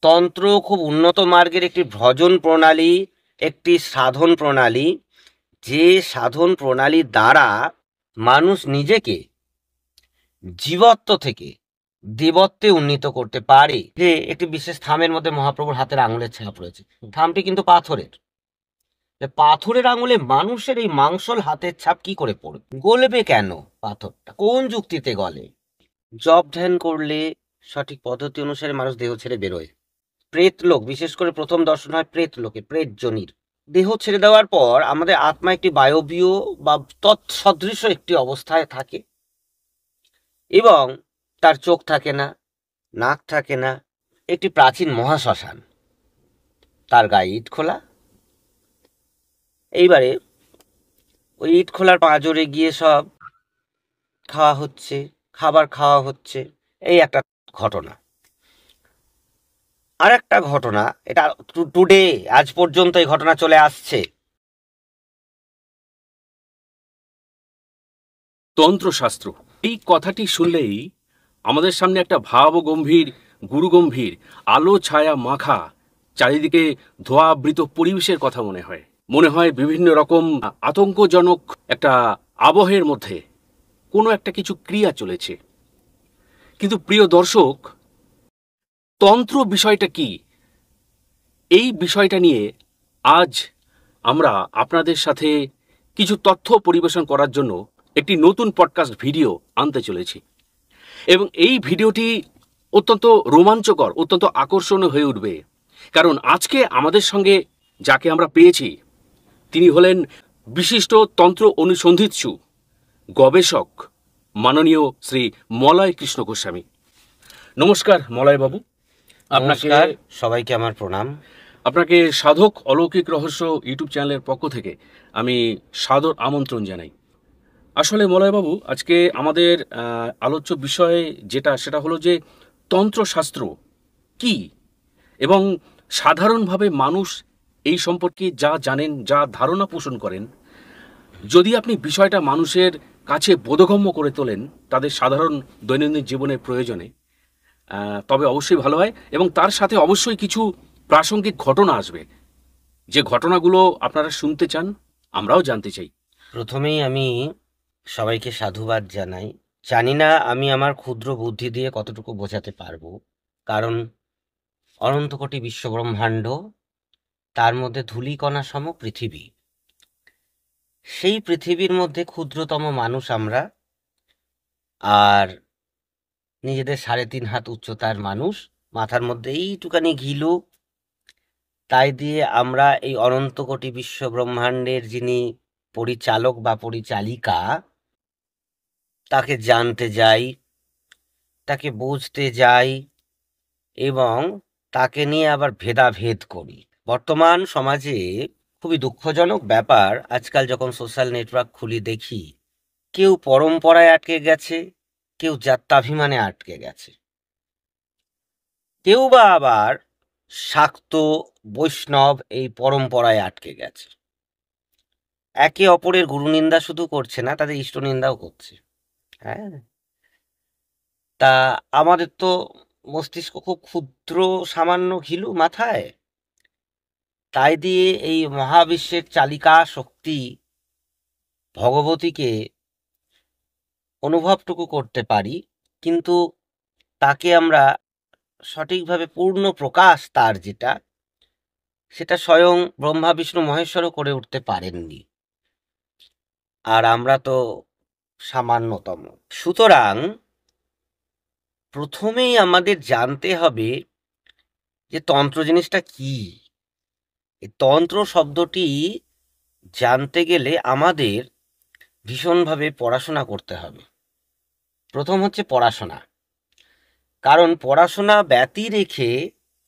তন্ত্র খুব উন্নত মার্গের একটি ভজন প্রণালী, একটি সাধন প্রণালী, যে সাধন প্রণালীর দ্বারা মানুষ নিজেকে জীবত্ব থেকে দেবত্বে উন্নীত করতে পারে। যে একটি বিশেষ থামের মধ্যে মহাপ্রভুর হাতের আঙুলের ছাপ রয়েছে, থামটি কিন্তু পাথরের। পাথরের আঙুলে মানুষের এই মাংসল হাতের ছাপ কি করে পড়বে, গলবে কেন? পাথরটা কোন যুক্তিতে গলে? জপ ধ্যান করলে সঠিক পদ্ধতি অনুসারে মানুষ দেহ ছেড়ে বেরোয়। প্রেতলোক, বিশেষ করে প্রথম দর্শন হয় প্রেতলোকে, প্রেত জনির। দেহ ছেড়ে দেওয়ার পর আমাদের আত্মা একটি বায়বীয় বা তৎসদৃশ একটি অবস্থায় থাকে, এবং তার চোখ থাকে না, নাক থাকে না, একটি প্রাচীন মহাশ্মশান, তার গায়ে ইট খোলা। এইবারে ওই ইট খোলার পাঁজরে গিয়ে সব খাওয়া হচ্ছে, খাবার খাওয়া হচ্ছে, এই একটা ঘটনা। আর একটা ঘটনা, এটা টুডে, আজ পর্যন্ত এই ঘটনা চলে আসছে। তন্ত্রশাস্ত্র, এই কথাটি শুনলেই আমাদের সামনে একটা ভাবগম্ভীর, গুরুগম্ভীর, আলো ছায়া মাখা, চারিদিকে ধোঁয়াবৃত পরিবেশের কথা মনে হয় বিভিন্ন রকম আতঙ্কজনক একটা আবহের মধ্যে কোনো একটা কিছু ক্রিয়া চলেছে। কিন্তু প্রিয় দর্শক, তন্ত্র বিষয়টা কি, এই বিষয়টা নিয়ে আজ আমরা আপনাদের সাথে কিছু তথ্য পরিবেশন করার জন্য একটি নতুন পডকাস্ট ভিডিও আনতে চলেছি, এবং এই ভিডিওটি অত্যন্ত রোমাঞ্চকর, অত্যন্ত আকর্ষণীয় হয়ে উঠবে। কারণ আজকে আমাদের সঙ্গে যাকে আমরা পেয়েছি, তিনি হলেন বিশিষ্ট তন্ত্র অনুসন্ধিৎসু, গবেষক, মাননীয় শ্রী মলয় কৃষ্ণ গোস্বামী। নমস্কার মলয় বাবু। আপনাকে, সবাইকে আমার প্রণাম। আপনাকে সাধক অলৌকিক রহস্য ইউটিউব চ্যানেলের পক্ষ থেকে আমি সাদর আমন্ত্রণ জানাই। আসলে মলয়বাবু, আজকে আমাদের আলোচ্য বিষয় সেটা হলো যে তন্ত্রশাস্ত্র কি, এবং সাধারণভাবে মানুষ এই সম্পর্কে যা জানেন, যা ধারণা পোষণ করেন, যদি আপনি বিষয়টা মানুষের কাছে বোধগম্য করে তোলেন তাদের সাধারণ দৈনন্দিন জীবনের প্রয়োজনে, তবে অবশ্যই ভালো হয়। এবং তার সাথে অবশ্যই কিছু প্রাসঙ্গিক ঘটনা আসবে, যে ঘটনাগুলো আপনারা শুনতে চান, আমরাও জানতে চাই। প্রথমেই আমি সবাইকে সাধুবাদ জানাই। জানি না আমি আমার ক্ষুদ্র বুদ্ধি দিয়ে কতটুকু বোঝাতে পারবো, কারণ অনন্ত কোটি বিশ্বব্রহ্মাণ্ড, তার মধ্যে ধূলিকণা সম পৃথিবী। সেই পৃথিবীর মধ্যে ক্ষুদ্রতম মানুষ আমরা, আর নিজেদের 3.5 হাত উচ্চতার মানুষ, মাথার মধ্যে এইটুকানি ঘিলু। তাই দিয়ে আমরা এই অনন্ত কোটি বিশ্ব ব্রহ্মাণ্ডের যিনি পরিচালক বা পরিচালিকা, তাকে জানতে যাই, তাকে বুঝতে যাই, এবং তাকে নিয়ে আবার ভেদাভেদ করি। বর্তমান সমাজে খুবই দুঃখজনক ব্যাপার, আজকাল যখন সোশ্যাল নেটওয়ার্ক খুলি দেখি, কেউ পরম্পরায় আটকে গেছে, কেউ জাত্যাভিমানে আটকে গেছে, কেউ বা আবার শাক্ত বৈষ্ণব এই পরম্পরায় আটকে গেছে। একে অপরের গুরুনিন্দা শুধু করছে না, তাদের ইষ্টনিন্দাও করছে। হ্যাঁ, তা আমাদের তো মস্তিষ্ক খুব ক্ষুদ্র, সামান্য ঘিলু মাথায়, তাই দিয়ে এই মহাবিশ্বের চালিকা শক্তি ভগবতীকে অনুভবটুকু করতে পারি, কিন্তু তাকে আমরা সঠিকভাবে পূর্ণ প্রকাশ তার যেটা, সেটা স্বয়ং ব্রহ্মা বিষ্ণু মহেশ্বরও করে উঠতে পারেননি, আর আমরা তো সামান্যতম। সুতরাং প্রথমেই আমাদের জানতে হবে যে তন্ত্র জিনিসটা কি। এই তন্ত্র শব্দটি জানতে গেলে আমাদের ভীষণভাবে পড়াশোনা করতে হবে। প্রথম হচ্ছে পড়াশোনা, কারণ পড়াশোনা ব্যতি রেখে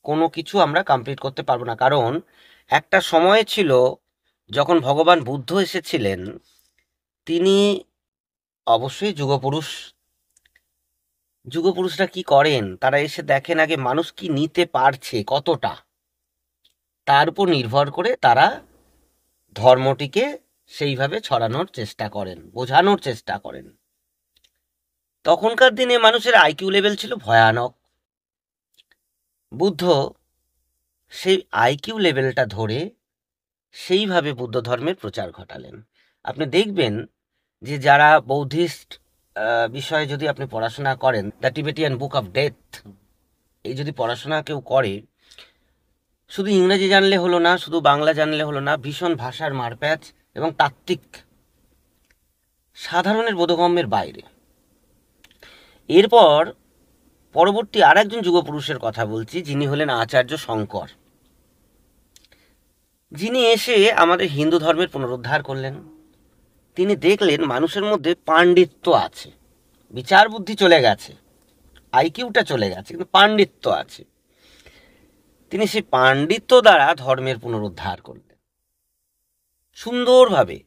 কোনো কিছু আমরা কমপ্লিট করতে পারবো না। কারণ একটা সময় ছিল যখন ভগবান বুদ্ধ এসেছিলেন, তিনি অবশ্যই যুগপুরুষ, যুগপুরুষরা কি করেন, তারা এসে দেখেন আগে মানুষ কি নিতে পারছে কতটা, তার উপর নির্ভর করে তারা ধর্মটিকে সেইভাবে ছড়ানোর চেষ্টা করেন, বোঝানোর চেষ্টা করেন। তখনকার দিনে মানুষের আইকিউ লেভেল ছিল ভয়ানক। বুদ্ধ সেই আইকিউ লেভেলটা ধরে সেইভাবে বুদ্ধ ধর্মের প্রচার ঘটালেন। আপনি দেখবেন যে যারা বৌদ্ধিস্ট বিষয়ে যদি আপনি পড়াশোনা করেন, the Tibetan book of death, এই যদি পড়াশোনা কেউ করে, শুধু ইংরেজি জানলে হলো না, শুধু বাংলা জানলে হলো না, ভীষণ ভাষার মারপ্যাচ এবং তাত্ত্বিক, সাধারণের বোধগম্যের বাইরে। এরপর পরবর্তী আর একজন যুগপুরুষের কথা বলছি, যিনি হলেন আচার্য শঙ্কর, যিনি এসে আমাদের হিন্দু ধর্মের পুনরুদ্ধার করলেন। তিনি দেখলেন মানুষের মধ্যে পাণ্ডিত্য আছে, বিচার বুদ্ধি চলে গেছে, আইকিউটা চলে গেছে, কিন্তু পাণ্ডিত্য আছে। তিনি সেই পাণ্ডিত্য দ্বারা ধর্মের পুনরুদ্ধার করলেন সুন্দরভাবে।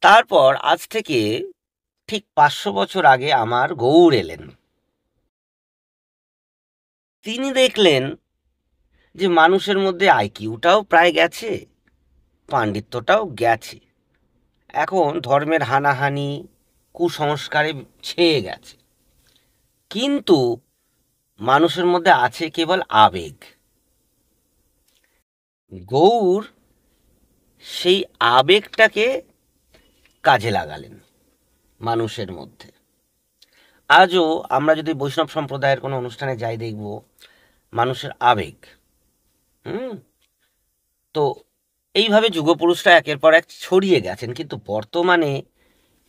তারপর আজ থেকে ঠিক 500 বছর আগে আমার গৌড় এলেন। তিনি দেখলেন যে মানুষের মধ্যে আইকিউটাও প্রায় গেছে, পাণ্ডিত্যটাও গেছে, এখন ধর্মের হানাহানি কুসংস্কারে ছেয়ে গেছে, কিন্তু মানুষের মধ্যে আছে কেবল আবেগ। গৌর সেই আবেগটাকে কাজে লাগালেন মানুষের মধ্যে। আজও আমরা যদি বৈষ্ণব সম্প্রদায়ের কোনো অনুষ্ঠানে যাই, দেখব মানুষের আবেগ। তো এইভাবে যুগপুরুষরা একের পর এক ছড়িয়ে গেছেন, কিন্তু বর্তমানে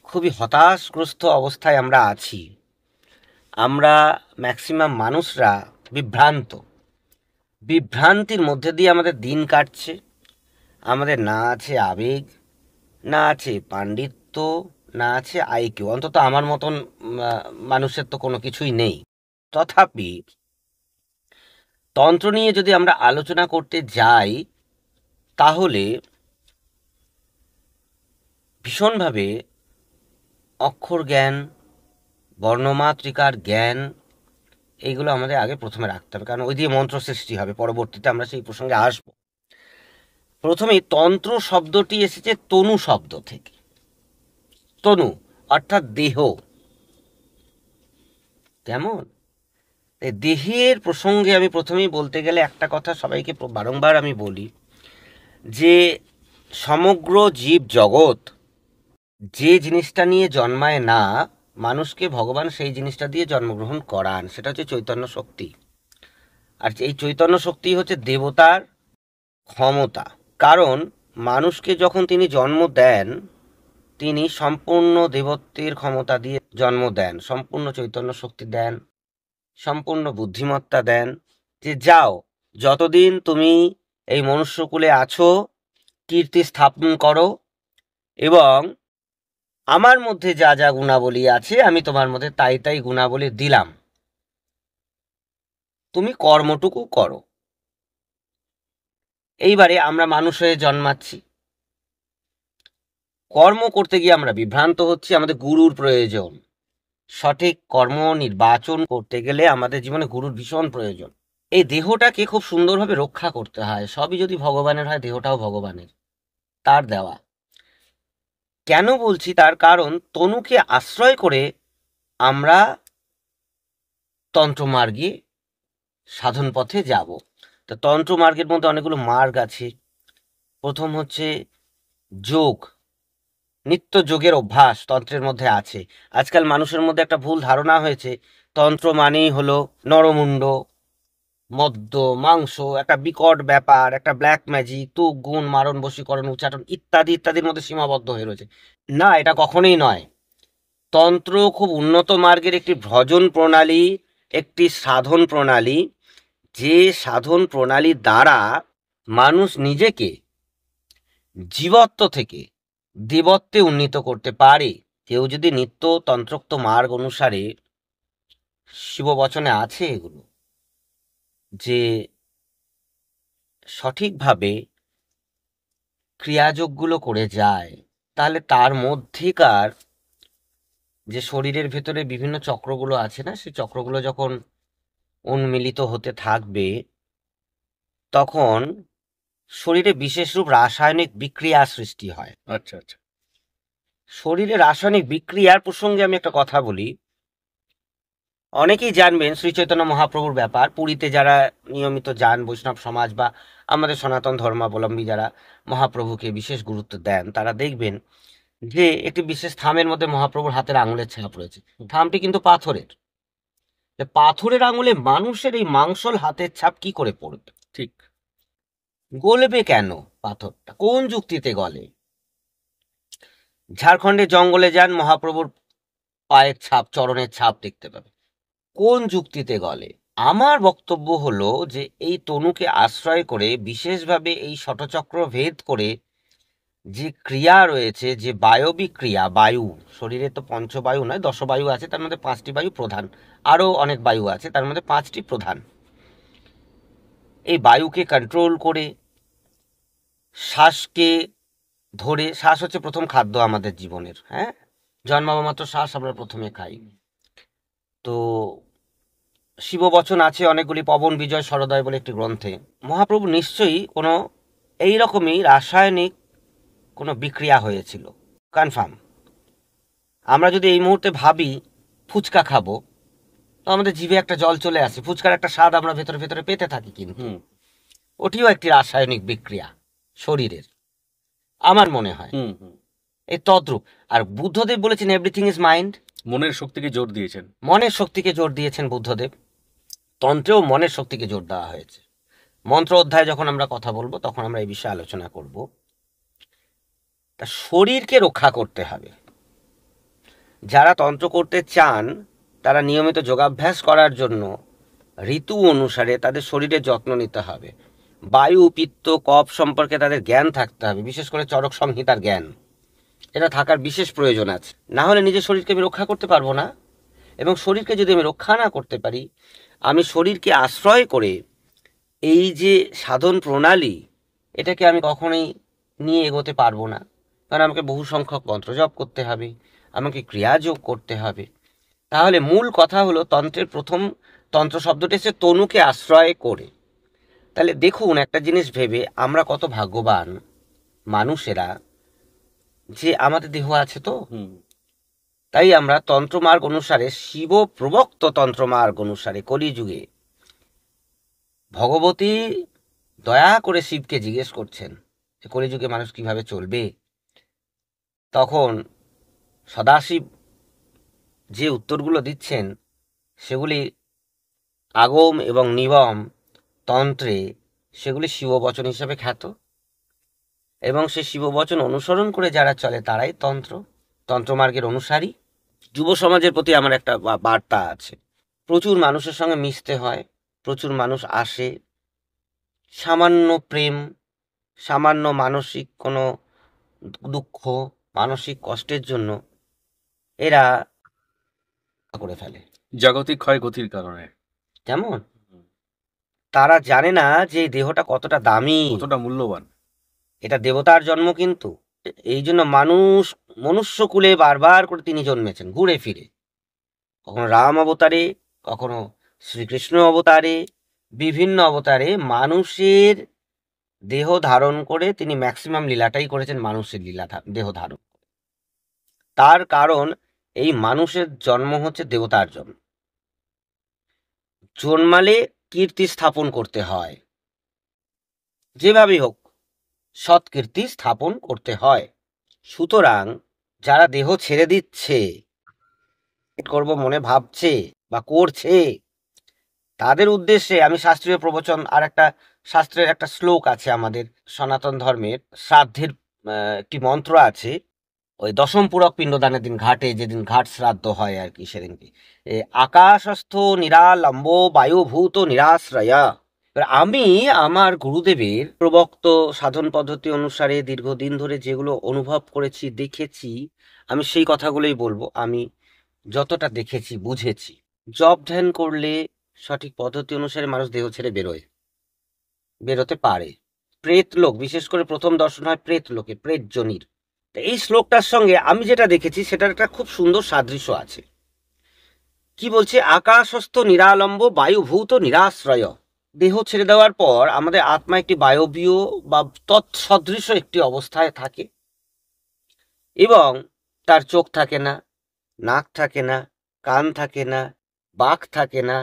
খুবই হতাশগ্রস্ত অবস্থায় আমরা আছি। আমরা ম্যাক্সিমাম মানুষরা বিভ্রান্তির মধ্যে দিয়ে আমাদের দিন কাটছে। আমাদের না আছে আবেগ, না আছে পাণ্ডিত্য, না আছে আইকিউ। অন্তত আমার মতন মানুষের তো কোনো কিছুই নেই। তথাপি তন্ত্র নিয়ে যদি আমরা আলোচনা করতে যাই, তাহলে ভীষণভাবে অক্ষর জ্ঞান, বর্ণমাতৃকার জ্ঞান, এইগুলো আমাদের আগে প্রথমে রাখতে হবে, কারণ ওই দিয়ে মন্ত্র সৃষ্টি হবে। পরবর্তীতে আমরা সেই প্রসঙ্গে আসব। প্রথমেই তন্ত্র শব্দটি এসেছে তনু শব্দ থেকে। তনু অর্থাৎ দেহ। কেমন? দেহের প্রসঙ্গে আমি প্রথমেই বলতে গেলে একটা কথা সবাইকে বারংবার আমি বলি, যে সমগ্র জীব জগৎ যে জিনিসটা নিয়ে জন্মায় না, মানুষকে ভগবান সেই জিনিসটা দিয়ে জন্মগ্রহণ করান, সেটা হচ্ছে চৈতন্য শক্তি। আর এই চৈতন্য শক্তি হচ্ছে দেবতার ক্ষমতা। কারণ মানুষকে যখন তিনি জন্ম দেন, তিনি সম্পূর্ণ দেবত্বের ক্ষমতা দিয়ে জন্ম দেন, সম্পূর্ণ চৈতন্য শক্তি দেন, সম্পূর্ণ বুদ্ধিমত্তা দেন, যে যাও, যতদিন তুমি এই মনুষ্যকুলে আছো কীর্তি স্থাপন করো, এবং আমার মধ্যে যা যা গুণাবলী আছে আমি তোমার মধ্যে তাই তাই গুণাবলী দিলাম, তুমি কর্মটুকু করো। এইবারে আমরা মানুষ হয়ে জন্মাচ্ছি, কর্ম করতে গিয়ে আমরা বিভ্রান্ত হচ্ছি। আমাদের গুরুর প্রয়োজন। সঠিক কর্ম নির্বাচন করতে গেলে আমাদের জীবনে গুরুর ভীষণ প্রয়োজন। এই দেহটাকে খুব সুন্দরভাবে রক্ষা করতে হয়। সবই যদি ভগবানের হয়, দেহটাও ভগবানের, তার দেওয়া। কেন বলছি? তার কারণ তনুকে আশ্রয় করে আমরা তন্ত্রমার্গে সাধন পথে যাব। তো তন্ত্রমার্গের মধ্যে অনেকগুলো মার্গ আছে। প্রথম হচ্ছে যোগ, নিত্য যোগের অভ্যাস তন্ত্রের মধ্যে আছে। আজকাল মানুষের মধ্যে একটা ভুল ধারণা হয়েছে, তন্ত্র মানেই হলো নরমুণ্ড, মদ্য, মাংস, একটা বিকট ব্যাপার, একটা ব্ল্যাক ম্যাজিক, তুক গুণ মারণ বশীকরণ উচ্চাটন ইত্যাদি ইত্যাদির মধ্যে সীমাবদ্ধ হয়ে রয়েছে। না, এটা কখনোই নয়। তন্ত্র খুব উন্নত মার্গের একটি ভজন প্রণালী, একটি সাধন প্রণালী, যে সাধন প্রণালী দ্বারা মানুষ নিজেকে জীবত্ব থেকে দেবত্বে উন্নীত করতে পারে। কেউ যদি নিত্য তন্ত্রোক্ত মার্গ অনুসারে, শিববচনে আছে এগুলো, যে সঠিকভাবে ক্রিয়াযোগগুলো করে যায়, তাহলে তার মধ্যেকার যে শরীরের ভেতরে বিভিন্ন চক্রগুলো আছে না, সেই চক্রগুলো যখন উন্মিলিত হতে থাকবে, তখন শরীরে বিশেষ রূপ রাসায়নিক বিক্রিয়া সৃষ্টি হয়। আচ্ছা আচ্ছা। শরীরে রাসায়নিক বিক্রিয়ার প্রসঙ্গে আমি একটা কথা বলি। অনেকেই জানবেন শ্রী চৈতন্য মহাপ্রভুর ব্যাপার। পুরীতে যারা নিয়মিত যান, বৈষ্ণব সমাজ বা আমাদের সনাতন ধর্মাবলম্বী যারা মহাপ্রভুকে বিশেষ গুরুত্ব দেন, তারা দেখবেন যে একটি বিশেষ থামের মধ্যে মহাপ্রভুর হাতের আঙুলের ছাপ রয়েছে। থামটি কিন্তু পাথরের। পাথরের আঙুলে মানুষের এই মাংসল হাতের ছাপ কি করে পড়বে? ঠিক। গলবে কেন পাথরটা? কোন যুক্তিতে গলে? ঝাড়খণ্ডে জঙ্গলে যান, মহাপ্রভুর পায়ের ছাপ, চরণের ছাপ দেখতে পাবে। কোন যুক্তিতে গলে? আমার বক্তব্য হলো যে এই তনুকে আশ্রয় করে বিশেষভাবে এই শতচক্র ভেদ করে যে ক্রিয়া রয়েছে, যে বায়বিক ক্রিয়া, বায়ু, শরীরে তো পঞ্চবায়ু নয়, দশবায়ু আছে, তার মধ্যে 5টি বায়ু প্রধান, আরও অনেক বায়ু আছে, তার মধ্যে 5টি প্রধান। এই বায়ুকে কন্ট্রোল করে শ্বাসকে ধরে, শ্বাস হচ্ছে প্রথম খাদ্য আমাদের জীবনের, হ্যাঁ, জন্মাবা মাত্র শ্বাস আমরা প্রথমে খাই। তো শিববচন আছে অনেকগুলি, পবন বিজয় সরোদয় বলে একটি গ্রন্থে। মহাপ্রভু নিশ্চয়ই কোনো এইরকমই রাসায়নিক কোনো বিক্রিয়া হয়েছিল, কনফার্ম। আমরা যদি এই মুহূর্তে ভাবি ফুচকা খাবো, তো আমাদের জিভে একটা জল চলে আসে, ফুচকার একটা স্বাদ আমরা ভেতরে ভেতরে পেতে থাকি, কিন্তু ওটিও একটি রাসায়নিক বিক্রিয়া শরীরের, আমার মনে হয়। এই তদ্রূপ। আর বুদ্ধদেব বলেছেন এভরিথিং ইজ মাইন্ড, মনের শক্তিকে জোর দিয়েছেন। মনের শক্তিকে জোর দিয়েছেন বুদ্ধদেব। তন্ত্রেও মনের শক্তিকে জোর দেওয়া হয়েছে। মন্ত্র অধ্যায়ে যখন আমরা কথা বলবো তখন আমরা এই বিষয়ে আলোচনা করব। তা শরীরকে রক্ষা করতে হবে। যারা তন্ত্র করতে চান তারা নিয়মিত যোগাভ্যাস করার জন্য ঋতু অনুসারে তাদের শরীরের যত্ন নিতে হবে। বায়ু, পিত্ত, কফ সম্পর্কে তাদের জ্ঞান থাকতে হবে, বিশেষ করে চরক সংহিতার জ্ঞান। এটা থাকার বিশেষ প্রয়োজন আছে। না হলে নিজের শরীরকে আমি রক্ষা করতে পারবো না। এবং শরীরকে যদি আমি রক্ষা না করতে পারি, আমি শরীরকে আশ্রয় করে এই যে সাধন প্রণালী, এটাকে আমি কখনোই নিয়ে এগোতে পারবো না। কারণ আমাকে বহু সংখ্যক মন্ত্র জপ করতে হবে, আমাকে ক্রিয়াযোগ করতে হবে। তাহলে মূল কথা হলো, তন্ত্রের প্রথম তন্ত্র শব্দটি হচ্ছে তনুকে আশ্রয় করে। তাহলে দেখুন একটা জিনিস ভেবে, আমরা কত ভাগ্যবান মানুষেরা যে আমাদের দেহ আছে। তো তাই আমরা তন্ত্রমার্গ অনুসারে, শিব প্রবক্ত তন্ত্রমার্গ অনুসারে কলিযুগে ভগবতী দয়া করে শিবকে জিজ্ঞেস করছেন যে কলিযুগে মানুষ কিভাবে চলবে। তখন সদাশিব যে উত্তরগুলো দিচ্ছেন সেগুলি আগম এবং নিবম তন্ত্রে, সেগুলি শিববচন হিসাবে খ্যাত। এবং সে শিববচন অনুসরণ করে যারা চলে তারাই তন্ত্রমার্গের অনুসারী। যুব সমাজের প্রতি আমার একটা বার্তা আছে। প্রচুর মানুষের সঙ্গে মিশতে হয়, প্রচুর মানুষ আসে, সামান্য প্রেম, সামান্য মানসিক কোনো দুঃখ, মানসিক কষ্টের জন্য এরা করে ফেলে, জাগতিক ক্ষয়গতির কারণে। যেমন তারা জানে না যে এই দেহটা কতটা দামি, কতটা মূল্যবান। এটা দেবতার জন্ম। কিন্তু এই জন্য মনুষ্যকুলে বারবার করে তিনি জন্মেছেন ঘুরে ফিরে, কখনো রাম অবতারে, কখনো শ্রীকৃষ্ণ অবতারে, বিভিন্ন অবতারে মানুষের দেহ ধারণ করে তিনি ম্যাক্সিমাম লীলাটাই করেছেন মানুষের দেহ ধারণ। তার কারণ এই মানুষের জন্ম হচ্ছে দেবতার জন্ম। জন্মালে কীর্তি স্থাপন করতে হয়, যেভাবেই হোক সৎ কীর্তি স্থাপন করতে হয়। সুতরাং যারা দেহ ছেড়ে দিচ্ছে, করব মনে ভাবছে বা করছে, তাদের উদ্দেশ্যে আমি শাস্ত্রীয় প্রবচন, আর একটা শাস্ত্রের একটা শ্লোক আছে আমাদের সনাতন ধর্মের, শ্রাদ্ধের একটি মন্ত্র আছে। ওই দশম পুরক পিণ্ডদানের দিন, ঘাটে যেদিন ঘাট শ্রাদ্ধ হয় আর কি, সেদিনকে আকাশস্থ নিরালম্ব বায়ুভূত নিরাশ্রয়া। এবার আমি আমার গুরুদেবের প্রবক্ত সাধন পদ্ধতি অনুসারে দীর্ঘদিন ধরে যেগুলো অনুভব করেছি, দেখেছি, আমি সেই কথাগুলোই বলবো। আমি যতটা দেখেছি, বুঝেছি, জপ ধ্যান করলে সঠিক পদ্ধতি অনুসারে মানুষ দেহ ছেড়ে বেরোতে পারে। প্রেত লোক, বিশেষ করে প্রথম দর্শন হয় প্রেত লোকে, প্রেত জনির। এই শ্লোকটার সঙ্গে আমি যেটা দেখেছি সেটার একটা খুব সুন্দর সাদৃশ্য আছে। কি বলছে? আকাশস্থ নিরালম্ব বায়ুভূত নিরাশ্রয়। দেহ ছেড়ে দেওয়ার পর আমাদের আত্মা একটি বায়বীয় বা তৎসদৃশ একটি অবস্থায় থাকে, এবং তার চোখ থাকে না, নাক থাকে না, কান থাকে না, বাক থাকে না,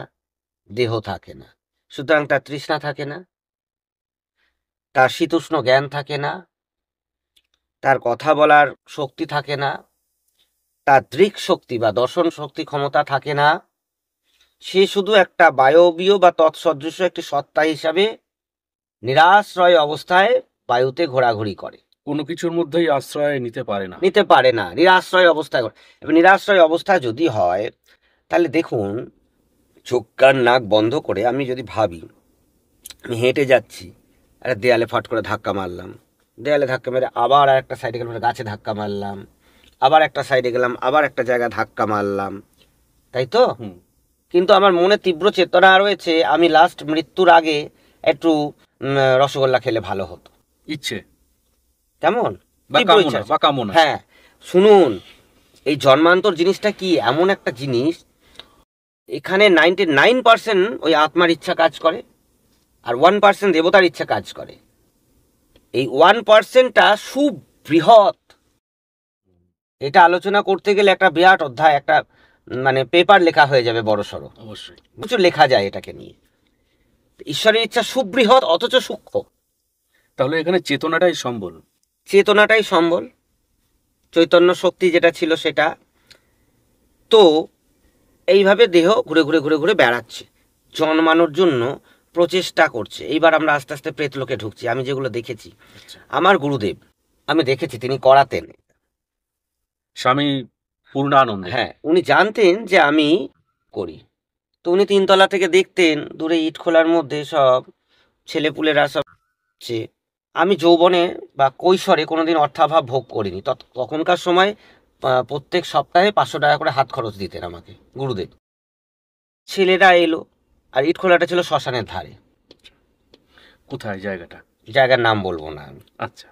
দেহ থাকে না, সুতরাং তার তৃষ্ণা থাকে না, তার শীতোষ্ণ জ্ঞান থাকে না, তার কথা বলার শক্তি থাকে না, তার দৃক শক্তি বা দর্শন শক্তি ক্ষমতা থাকে না। সে শুধু একটা বায়বীয় বা তৎসদৃশ একটি সত্তা হিসাবে নিরাশ্রয় অবস্থায় বায়ুতে ঘোরাঘুরি করে, কোনো কিছুর মধ্যেই আশ্রয় নিতে পারে না। নিতে পারে না, নিরাশ্রয় অবস্থায় করে। এবার নিরাশ্রয় অবস্থা যদি হয়, তাহলে দেখুন, চোখ কান নাক বন্ধ করে আমি যদি ভাবি আমি হেঁটে যাচ্ছি, একটা দেয়ালে ফট করে ধাক্কা মারলাম, দেয়ালে ধাক্কা মেরে আবার আর একটা সাইডে গেলাম, একটা গাছে ধাক্কা মারলাম, আবার একটা সাইডে গেলাম, আবার একটা জায়গায় ধাক্কা মারলাম, তাই তো? হুম। কিন্তু আমার মনে তীব্র চেতনা রয়েছে আমি লাস্ট মৃত্যুর আগে একটু রসগোল্লা খেলে ভালো হতো। ইচ্ছে কেমন? বা তীব্র ইচ্ছা কামনা আছে। বা কামনা। হ্যাঁ, শুনুন, এই জন্মান্তর জিনিসটা কি এমন একটা জিনিস, এখানে 99% ওই আত্মার ইচ্ছা কাজ করে, আর 1% দেবতার ইচ্ছা কাজ করে। এই 1%টা সুবৃহৎ, এটা আলোচনা করতে গেলে একটা বিরাট অধ্যায়, একটা মানে পেপার লেখা হয়ে যাবে বড় সড়ো, অবশ্যই। প্রচুর লেখা যায় এটাকে নিয়ে। ঈশ্বরের ইচ্ছা সুবৃহৎ অথচ সূক্ষ্ম। তাহলে এখানে চেতনাটাই সম্বল। চেতনাটাই সম্বল, চৈতন্য শক্তি যেটা ছিল সেটা। তো এইভাবে দেহ ঘুরে ঘুরে ঘুরে ঘুরে বেড়াচ্ছে, জন্মানোর জন্য প্রচেষ্টা করছে। এইবার আমরা আস্তে আস্তে প্রেতলোকে ঢুকছি। আমি যেগুলো দেখেছি, আচ্ছা। আমার গুরুদেব আমি দেখেছি তিনি করাতেন। স্বামী পূর্ণানন্দ। হ্যাঁ, উনি জানতেন যে আমি করি, তো উনি 3 তলা থেকে দেখতেন দূরে ইট খোলার মধ্যে সব ছেলেপুলেরা সব হচ্ছে। আমি যৌবনে বা কৈশোরে কোনোদিন অর্থাভাব ভোগ করিনি। তখনকার সময় প্রত্যেক সপ্তাহে 500 টাকা করে হাত খরচ দিতেন আমাকে গুরুদেব। ছেলেরা এলো, আর ইট খোলাটা ছিল শ্মশানের ধারে। কোথায় জায়গাটা? জায়গার নাম বলবো না আমি। আচ্ছা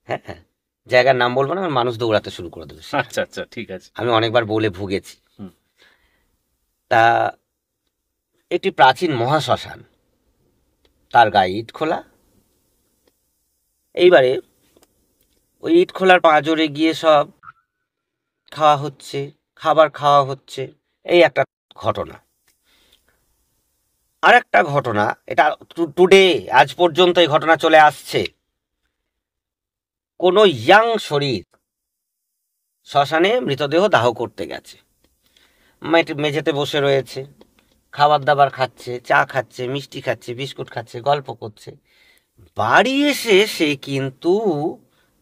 হ্যাঁ হ্যাঁ, জায়গার নাম বলবো না, আমার মানুষ দৌড়াতে শুরু করে দেবে। আচ্ছা আচ্ছা, ঠিক আছে। আমি অনেকবার বলে ভুগেছি। হুম। তা একটি প্রাচীন মহাশ্মশান, তার গায়ে ইট খোলা। এইবারে ওই ইট খোলার পাঁজরে গিয়ে সব খাওয়া হচ্ছে, খাবার খাওয়া হচ্ছে, এই একটা ঘটনা। আর একটা ঘটনা, এটা টুডে আজ পর্যন্ত এই ঘটনা চলে আসছে। কোনো ইয়াং শরীর শ্মশানে মৃতদেহ দাহ করতে গেছে, মেঝেতে বসে রয়েছে, খাবার দাবার খাচ্ছে, চা খাচ্ছে, মিষ্টি খাচ্ছে, বিস্কুট খাচ্ছে, গল্প করছে। বাড়ি এসে সে কিন্তু,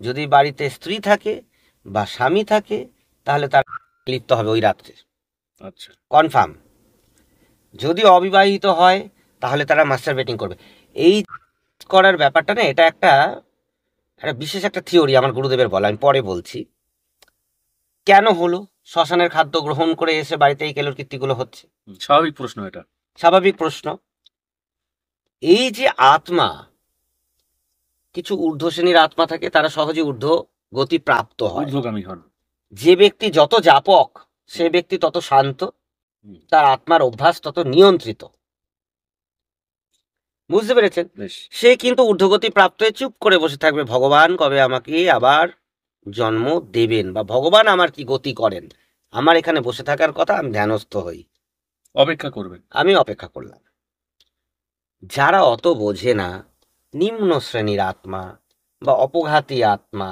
যদি বাড়িতে স্ত্রী থাকে বা স্বামী থাকে, তাহলে তার লিপ্ত হবে ওই রাত্রে, আচ্ছা। কনফার্ম। যদি অবিবাহিত হয় তাহলে তারা মাস্টারবেটিং করবে। এই করার ব্যাপারটা না, এটা একটা বিশেষ একটা থিওরি আমার গুরুদেবের বলা, আমি পরে বলছি। কেন হলো? শ্মশানের খাদ্য গ্রহণ করে এসে বাড়িতে এই কেলোর কীর্তিগুলো হচ্ছে। স্বাভাবিক প্রশ্ন এটা। স্বাভাবিক প্রশ্ন। এই যে আত্মা, কিছু ঊর্ধ্ব শ্রেণীর আত্মা থাকে, তারা সহজে ঊর্ধ্ব গতি প্রাপ্ত হয়। ঊর্ধ্বগামী হন। যে ব্যক্তি যত জাপক সে ব্যক্তি তত শান্ত, তার আত্মার অভ্যাস তত নিয়ন্ত্রিত। বুঝতে পেরেছেন? বেশ। সে কিন্তু ঊর্ধ্বগতি প্রাপ্ত হয়ে চুপ করে বসে থাকবে, ভগবান কবে আমাকে আবার জন্ম দেবেন, বা ভগবান আমার কি গতি করেন, আমার এখানে বসে থাকার কথা, আমি ধ্যানস্থ হই, অপেক্ষা করবেন। আমি অপেক্ষা করলাম। যারা অত বোঝে না, নিম্ন শ্রেণীর আত্মা বা অপঘাতী আত্মা,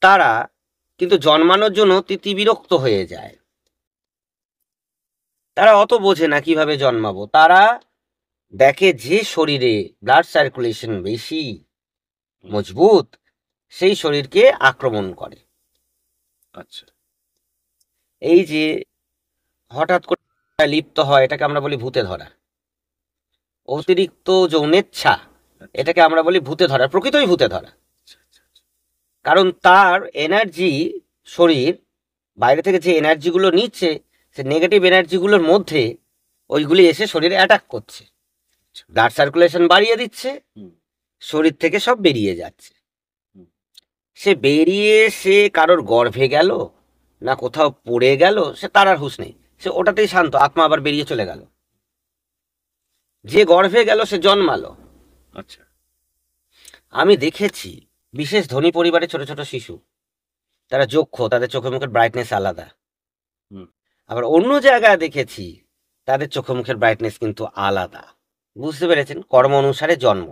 তারা কিন্তু জন্মানোর জন্য তিতিবিরক্ত হয়ে যায়। তারা অত বোঝে না কিভাবে জন্মাবো। তারা দেখে যে শরীরে ব্লাড সার্কুলেশন বেশি, মজবুত, সেই শরীরকে আক্রমণ করে। আচ্ছা। এই যে হঠাৎ করে লিপ্ত হয়, এটাকে আমরা বলি ভূতে ধরা। অতিরিক্ত যৌনেচ্ছা, এটাকে আমরা বলি ভূতে ধরা, প্রকৃতই ভূতে ধরা। কারণ তার এনার্জি, শরীর বাইরে থেকে যে এনার্জিগুলো নিচ্ছে, সে নেগেটিভ এনার্জিগুলোর মধ্যে ওইগুলি এসে শরীরে অ্যাটাক করছে, ব্লাড সার্কুলেশন বাড়িয়ে দিচ্ছে, শরীর থেকে সব বেরিয়ে যাচ্ছে। সে বেরিয়ে সে কারোর গর্ভে গেল না কোথাও পড়ে গেল, সে তার আর হুঁশ নেই, সে ওটাতেই শান্ত। আত্মা আবার বেরিয়ে চলে গেল। যে গর্ভে গেল সে জন্মালো। আচ্ছা। আমি দেখেছি বিশেষ ধনী পরিবারে ছোট ছোট শিশু, তারা যক্ষ, তাদের চোখে মুখের ব্রাইটনেস আলাদা। আবার অন্য জায়গায় দেখেছি তাদের চোখে মুখের ব্রাইটনেস কিন্তু আলাদা। বুঝতে পেরেছেন? কর্ম অনুসারে জন্ম,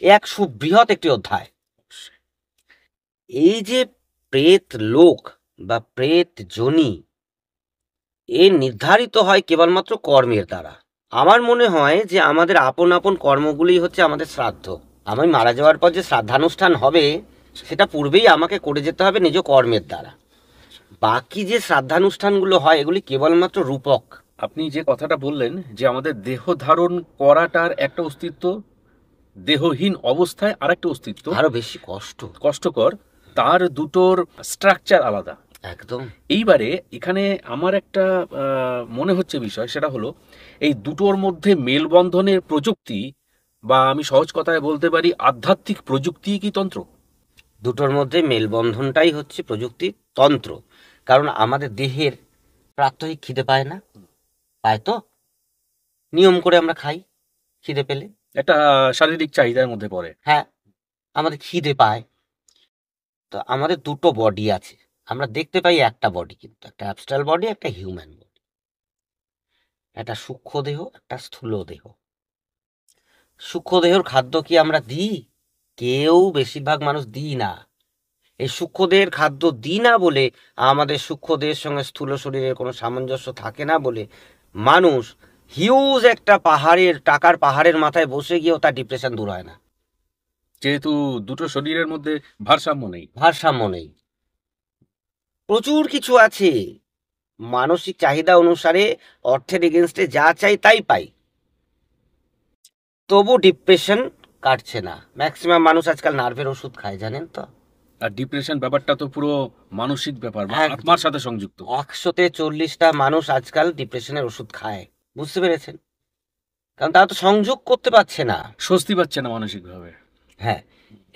এ এক সুবৃহৎ একটি অধ্যায়। এই যে প্রেত লোক বা প্রেত যোনি, এ নির্ধারিত হয় কেবলমাত্র কর্মের দ্বারা। আমার মনে হয় যে আমাদের আপন আপন কর্মগুলি হচ্ছে আমাদের শ্রাদ্ধ। আমি মারা যাওয়ার পর যে শ্রাদ্ধানুষ্ঠান হবে সেটা পূর্বেই আমাকে করে যেতে হবে নিজ কর্মের দ্বারা। বাকি যে শ্রাদ্ধানুষ্ঠানগুলো হয় এগুলি কেবলমাত্র রূপক। আপনি যে কথাটা বললেন যে আমাদের দেহ ধারণ করাটার একটা অস্তিত্ব, দেহহীন অবস্থায় আরেকটা অস্তিত্ব, আরো বেশি কষ্টকর, তার দুটোর স্ট্রাকচার আলাদা। একদম। এইবারে এখানে আমার একটা মনে হচ্ছে বিষয়, সেটা হলো এই দুটোর মধ্যে মেলবন্ধনের প্রযুক্তি, বা আমি সহজ কথায় বলতে পারি আধ্যাত্মিক প্রযুক্তি কি তন্ত্র? দুটোর মধ্যে মেলবন্ধনটাই হচ্ছে প্রযুক্তি তন্ত্র। কারণ আমাদের দেহের প্রাত্যহিক খিদে পায় না, পায় তো, নিয়ম করে আমরা খাই খিদে পেলে। একটা শারীরিক চাহিদার মধ্যে পড়ে। হ্যাঁ, আমাদের খিদে পায়। তো আমাদের দুটো বডি আছে, আমরা দেখতে পাই একটা বডি, কিন্তু একটা অ্যাবস্ট্রাল বডি, একটা হিউম্যান বডি, একটা সূক্ষ্ম দেহ, একটা স্থূল দেহ। সূক্ষ্ম দেহর খাদ্য কি আমরা দিই? কেউ, বেশিরভাগ মানুষ দিই না। এই সূক্ষ্ম দেহের খাদ্য দিই না বলে, আমাদের সূক্ষ্ম দেহের সঙ্গে স্থূল শরীরের কোনো সামঞ্জস্য থাকে না বলে মানুষ হিউজ একটা পাহাড়ের, টাকার পাহাড়ের মাথায় বসে গিয়েও তার ডিপ্রেশন দূর হয় না। যেহেতু দুটো শরীরের মধ্যে ভারসাম্য নেই। ভারসাম্য নেই। প্রচুর কিছু আছে, মানসিক চাহিদা অনুসারে অর্থের এগেনস্টে যা চাই তাই পাই, তবু ডিপ্রেশন কাটছে না। ম্যাক্সিমাম মানুষ আজকাল নার্ভের ওষুধ খায়, জানেন তো? আর ডিপ্রেশন ব্যাপারটা তো পুরো মানসিক ব্যাপার, বা হ্যাঁ। আত্মার সাথে সংযুক্ত। 100তে 40টা মানুষ আজকাল ডিপ্রেশনের ওষুধ খায়। বুঝতে পেরেছেন? কারণ তারা তো সংযোগ করতে পারছে না, স্বস্তি পাচ্ছে না মানসিকভাবে। হ্যাঁ।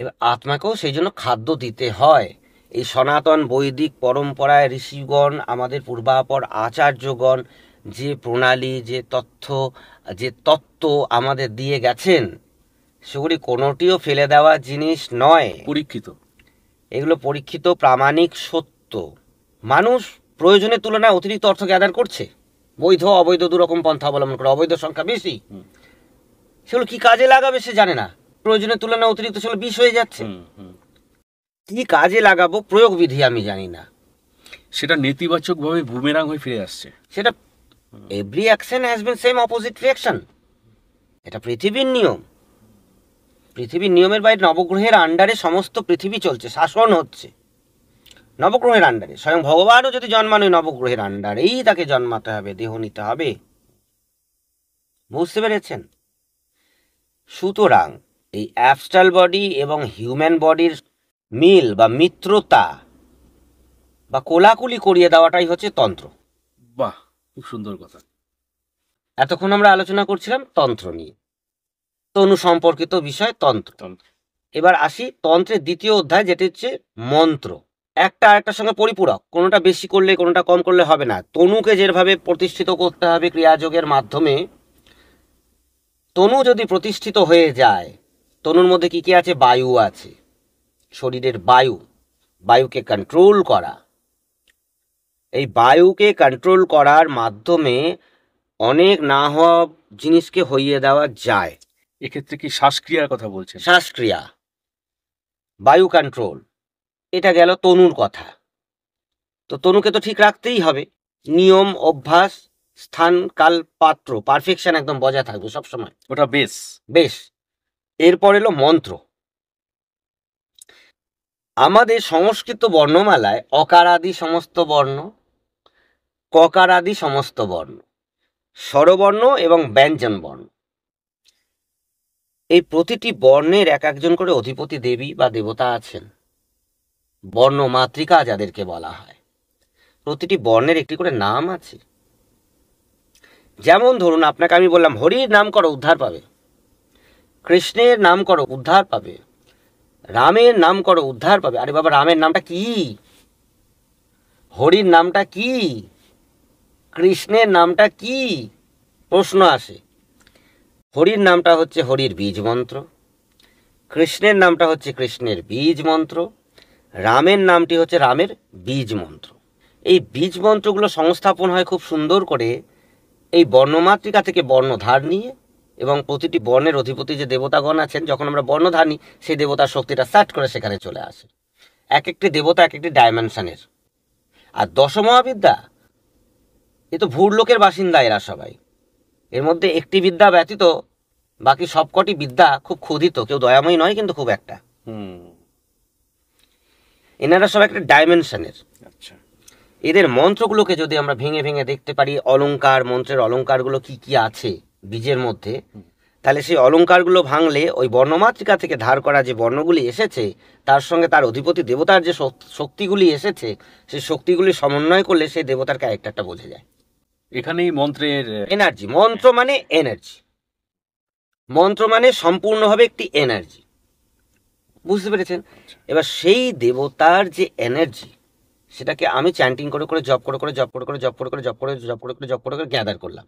এবার আত্মাকেও সেই জন্য খাদ্য দিতে হয়। এই সনাতন বৈদিক পরম্পরায় ঋষিগণ, আমাদের পূর্বাপর আচার্যগণ যে প্রণালী, যে তত্ত্ব আমাদের দিয়ে গেছেন, সেগুলি কোনোটিও ফেলে দেওয়া জিনিস নয়, পরীক্ষিত। এগুলো পরীক্ষিত, প্রামাণিক, সত্য। মানুষ প্রয়োজনের তুলনায় অতিরিক্ত অর্থ গ্যাদার করছে, বৈধ অবৈধ দুরকম পন্থা অবলম্বন করে, অবৈধ সংখ্যা বেশি। সেগুলো কি কাজে লাগাবে সে জানে না, প্রয়োজনের তুলনায় অতিরিক্ত সেগুলো বিষ হয়ে যাচ্ছে। কি কাজে লাগাবো প্রয়োগ বিধি আমি জানি না, সেটা নেতিবাচক ভাবে বুমেরাং হয়ে ফিরে আসছে। সেটা every action has been same opposite reaction. এটা পৃথিবীর নিয়ম। পৃথিবীর নিয়মের বাইরে নবগ্রহের আন্ডারে সমস্ত পৃথিবী চলছে, শাসন হচ্ছে নবগ্রহের আন্ডারে। স্বয়ং ভগবানও যদি জন্মানো নবগ্রহের আন্ডারেই তাকে জন্মাতে হবে, দেহ নিতে হবে। বুঝতে পেরেছেন? সুতরাং এই অ্যাবস্ট্রাল বডি এবং হিউম্যান বডির মিল বা মিত্রতা বা কোলাকুলি করিয়ে দেওয়াটাই হচ্ছে তন্ত্র। বাহ, খুব সুন্দর কথা। এতক্ষণ আমরা আলোচনা করছিলাম তন্ত্র নিয়ে, তনু সম্পর্কিত বিষয় তন্ত্র। এবার আসি তন্ত্রের দ্বিতীয় অধ্যায়, যেটি হচ্ছে মন্ত্র। একটা আরেকটার সঙ্গে পরিপূরক, কোনোটা বেশি করলে কোনোটা কম করলে হবে না। তনুকে যেভাবে প্রতিষ্ঠিত করতে হবে ক্রিয়াযোগের মাধ্যমে, তনু যদি প্রতিষ্ঠিত হয়ে যায়, তনুর মধ্যে কি কি আছে? বায়ু আছে, শরীরের বায়ু, বায়ুকে কন্ট্রোল করা। এই বায়ুকে কন্ট্রোল করার মাধ্যমে অনেক না হওয়া জিনিসকে হইয়ে দেওয়া যায়। এক্ষেত্রে কি শ্বাসক্রিয়ার কথা বলছেন? শ্বাসক্রিয়া, বায়ু কন্ট্রোল, এটা গেল তনুর কথা। তো তনুকে তো ঠিক রাখতেই হবে, নিয়ম, অভ্যাস, স্থান, কাল, পাত্র, পারফেকশন একদম বজায় থাকবে সবসময়। ওটা বেশ। বেশ। এরপর এলো মন্ত্র। আমাদের সংস্কৃত বর্ণমালায় অকারাদি সমস্ত বর্ণ, ককারাদি সমস্ত বর্ণ, স্বরবর্ণ এবং ব্যঞ্জন বর্ণ, এই প্রতিটি বর্ণের এক একজন করে অধিপতি দেবী বা দেবতা আছেন, বর্ণ মাতৃকা যাদেরকে বলা হয়। প্রতিটি বর্ণের একটি করে নাম আছে। যেমন ধরুন, আপনাকে আমি বললাম হরির নাম করো উদ্ধার পাবে, কৃষ্ণের নাম করো উদ্ধার পাবে, রামের নাম করো উদ্ধার পাবে। আরে বাবা, রামের নামটা কি? হরির নামটা কি? কৃষ্ণের নামটা কি? প্রশ্ন আসে। হরির নামটা হচ্ছে হরির বীজ মন্ত্র, কৃষ্ণের নামটা হচ্ছে কৃষ্ণের বীজ মন্ত্র, রামের নামটি হচ্ছে রামের বীজ মন্ত্র। এই বীজ মন্ত্রগুলো সংস্থাপন হয় খুব সুন্দর করে এই বর্ণমাতৃকা থেকে বর্ণধার নিয়ে, এবং প্রতিটি বর্ণের অধিপতি যে দেবতাগণ আছেন, যখন আমরা বর্ণধার নিই সেই দেবতার শক্তিটা সার্চ করে সেখানে চলে আসে। এক একটি দেবতা এক একটি ডাইমেনশনের। আর দশমহাবিদ্যা, এ তো ভূরলোকের বাসিন্দা এরা সবাই। এর মধ্যে একটি বিদ্যা ব্যতীত বাকি সবকটি বিদ্যা খুব ক্ষুধিত, কেউ দয়াময়ী নয় কিন্তু খুব একটা। এনারা সব একটা ডাইমেনশনের। আচ্ছা, এদের মন্ত্রগুলোকে যদি আমরা ভেঙে ভেঙে দেখতে পারি, অলংকার, মন্ত্রের অলংকারগুলো কি কি আছে বীজের মধ্যে, তাহলে সেই অলংকারগুলো ভাঙলে ওই বর্ণমাতৃকা থেকে ধার করা যে বর্ণগুলি এসেছে তার সঙ্গে তার অধিপতি দেবতার যে শক্তিগুলি এসেছে, সেই শক্তিগুলি সমন্বয় করলে সেই দেবতার ক্যারেক্টারটা বোঝা যায়। এখানেই মন্ত্রের এনার্জি, মন্ত্র মানে এনার্জি, মন্ত্র মানে সম্পূর্ণভাবে একটি এনার্জি, বুঝতে পেরেছেন? এবার সেই দেবতার যে এনার্জি, সেটাকে আমি চ্যান্টিং করে করে জপ করে করে জপ করে করে জপ করে করে জপ করে জপ করে করে জপ করে করে গ্যাদার করলাম।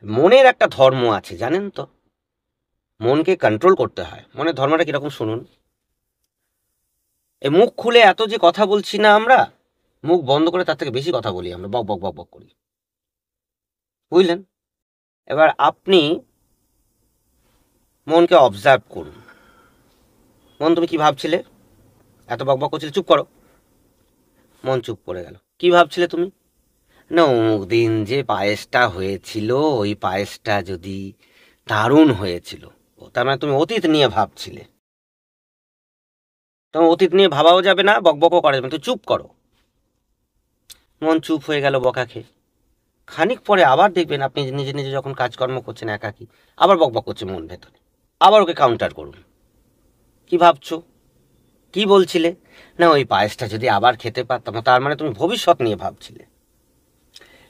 মনের একটা ধর্ম আছে জানেন তো, মনকে কন্ট্রোল করতে হয়। মনের ধর্মটা কিরকম শুনুন। এই মুখ খুলে এত যে কথা বলছি না আমরা, মুখ বন্ধ করে তার থেকে বেশি কথা বলি আমরা, বক বক বক বক করি, বুঝলেন? এবার আপনি মনকে অবজার্ভ করুন। মন, তুমি কি ভাবছিলে? এত বক বক করছিলে, চুপ করো। মন চুপ করে গেল। কি ভাবছিলে তুমি? না, অমুক দিন যে পায়েসটা হয়েছিল, ওই পায়েসটা যদি দারুণ হয়েছিল। তার মানে তুমি অতীত নিয়ে ভাবছিলে। তোমার অতীত নিয়ে ভাবাও যাবে না, বকবকও করা যাবে না, তো চুপ করো। মন চুপ হয়ে গেল বকা খেয়ে। খানিক পরে আবার দেখবেন আপনি নিজে নিজে যখন কাজকর্ম করছেন একাকী, আবার বকবক করছে মন ভেতরে। আবার ওকে কাউন্টার করুন। কি ভাবছো? কি বলছিলে? না, ওই পায়েসটা যদি আবার খেতে পারতাম। তার মানে তুমি ভবিষ্যৎ নিয়ে ভাবছিলে।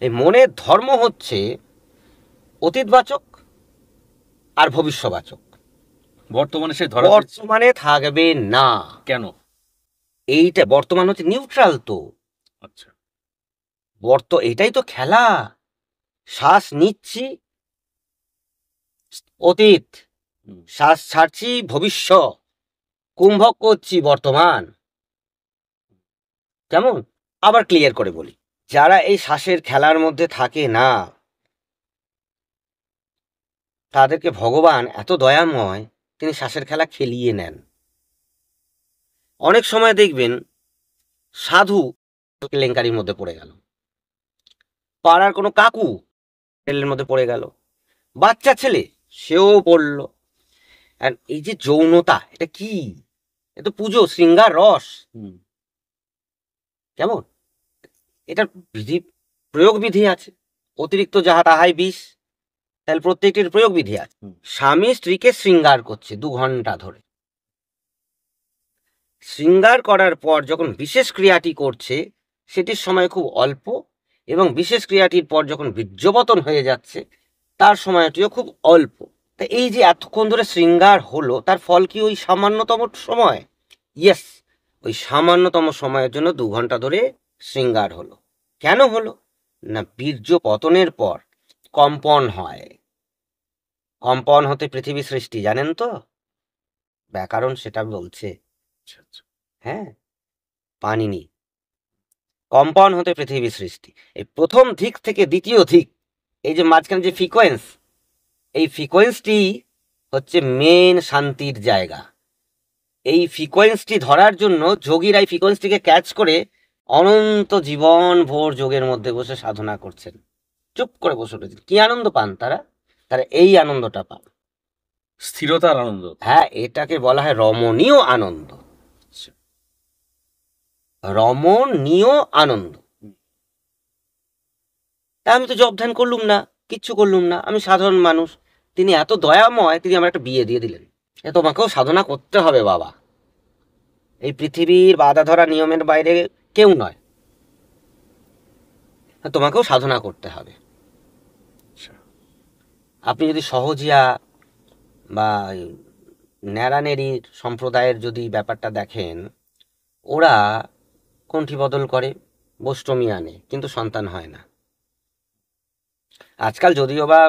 এই মনের ধর্ম হচ্ছে অতীতবাচক আর ভবিষ্যবাচক। বর্তমানে সে ধরা বর্তমানে থাকবে না। কেন? এইটা বর্তমান হচ্ছে নিউট্রাল। তো আচ্ছা, এটাই তো খেলা। শ্বাস নিচ্ছি অতীত, শ্বাস ছাড়ছি ভবিষ্যৎ, কুম্ভক করছি বর্তমান। কেমন? আবার ক্লিয়ার করে বলি, যারা এই শ্বাসের খেলার মধ্যে থাকে না, তাদেরকে ভগবান এত দয়াময়, তিনি শ্বাসের খেলা খেলিয়ে নেন। অনেক সময় দেখবেন সাধু কেলেঙ্কারির মধ্যে পড়ে গেল, পাড়ার কোনো কাকু তেলের মধ্যে পড়ে গেল, বাচ্চা ছেলে সেও পড়ল। আর এই যে যৌনতা, এটা কি? এ তো পুজো, শৃঙ্গার রস। কেমন? এটার বিধি, প্রয়োগ বিধি আছে। অতিরিক্ত যাহা তাহাই বিষ। তাহলে প্রত্যেকটির প্রয়োগ বিধি আছে। স্বামী স্ত্রীকে শৃঙ্গার করছে 2 ঘন্টা ধরে। শৃঙ্গার করার পর যখন বিশেষ ক্রিয়াটি করছে, সেটির সময় খুব অল্প, এবং বিশেষ ক্রিয়াটির পর যখন বীর্যপতন হয়ে যাচ্ছে, তার সময়টিও খুব অল্প। তা এই যে এতক্ষণ ধরে শৃঙ্গার হলো, তার ফল কি ওই সামান্যতম সময়? ইয়েস, ওই সামান্যতম সময়ের জন্য 2 ঘন্টা ধরে শৃঙ্গার হলো। কেন হলো? না, বীর্য পতনের পর কম্পন হয়। কম্পন হতে পৃথিবী সৃষ্টি, জানেন তো? ব্যাকরণ সেটা বলছে। হ্যাঁ, পানিনি। কম্পন হতে পৃথিবী সৃষ্টি। এই প্রথম দিক থেকে দ্বিতীয় দিক, এই যে মাঝখানে যে ফ্রিকোয়েন্স, এই ফ্রিকোয়েন্সটি হচ্ছে মেন শান্তির জায়গা। এই ফ্রিকোয়েন্সটি ধরার জন্য যোগীরা এই ফ্রিকোয়েন্সটিকে ক্যাচ করে অনন্ত জীবন ভোর যোগের মধ্যে বসে সাধনা করছেন। চুপ করে বসে রয়েছেন। কি আনন্দ পান তারা? তারা এই আনন্দটা পান, স্থিরতার আনন্দ। হ্যাঁ, এটাকে বলা হয় রমণীয় আনন্দ। রমণীয় আনন্দ। তা আমি তো জব ধ্যান করলুম না, কিচ্ছু করলুম না, আমি সাধারণ মানুষ। তিনি এত দয়াময়, তিনি আমার একটা বিয়ে দিয়ে দিলেন। তোমাকেও সাধনা করতে হবে বাবা। এই পৃথিবীর বাধা ধরা নিয়মের বাইরে কেউ নয়, তোমাকেও সাধনা করতে হবে। আপনি যদি সহজিয়া বা ন্যাড়ানেড়ির সম্প্রদায়ের যদি ব্যাপারটা দেখেন, ওরা কণ্ঠী বদল করে, বষ্টমী আনে, কিন্তু সন্তান হয় না। আজকাল যদিও বা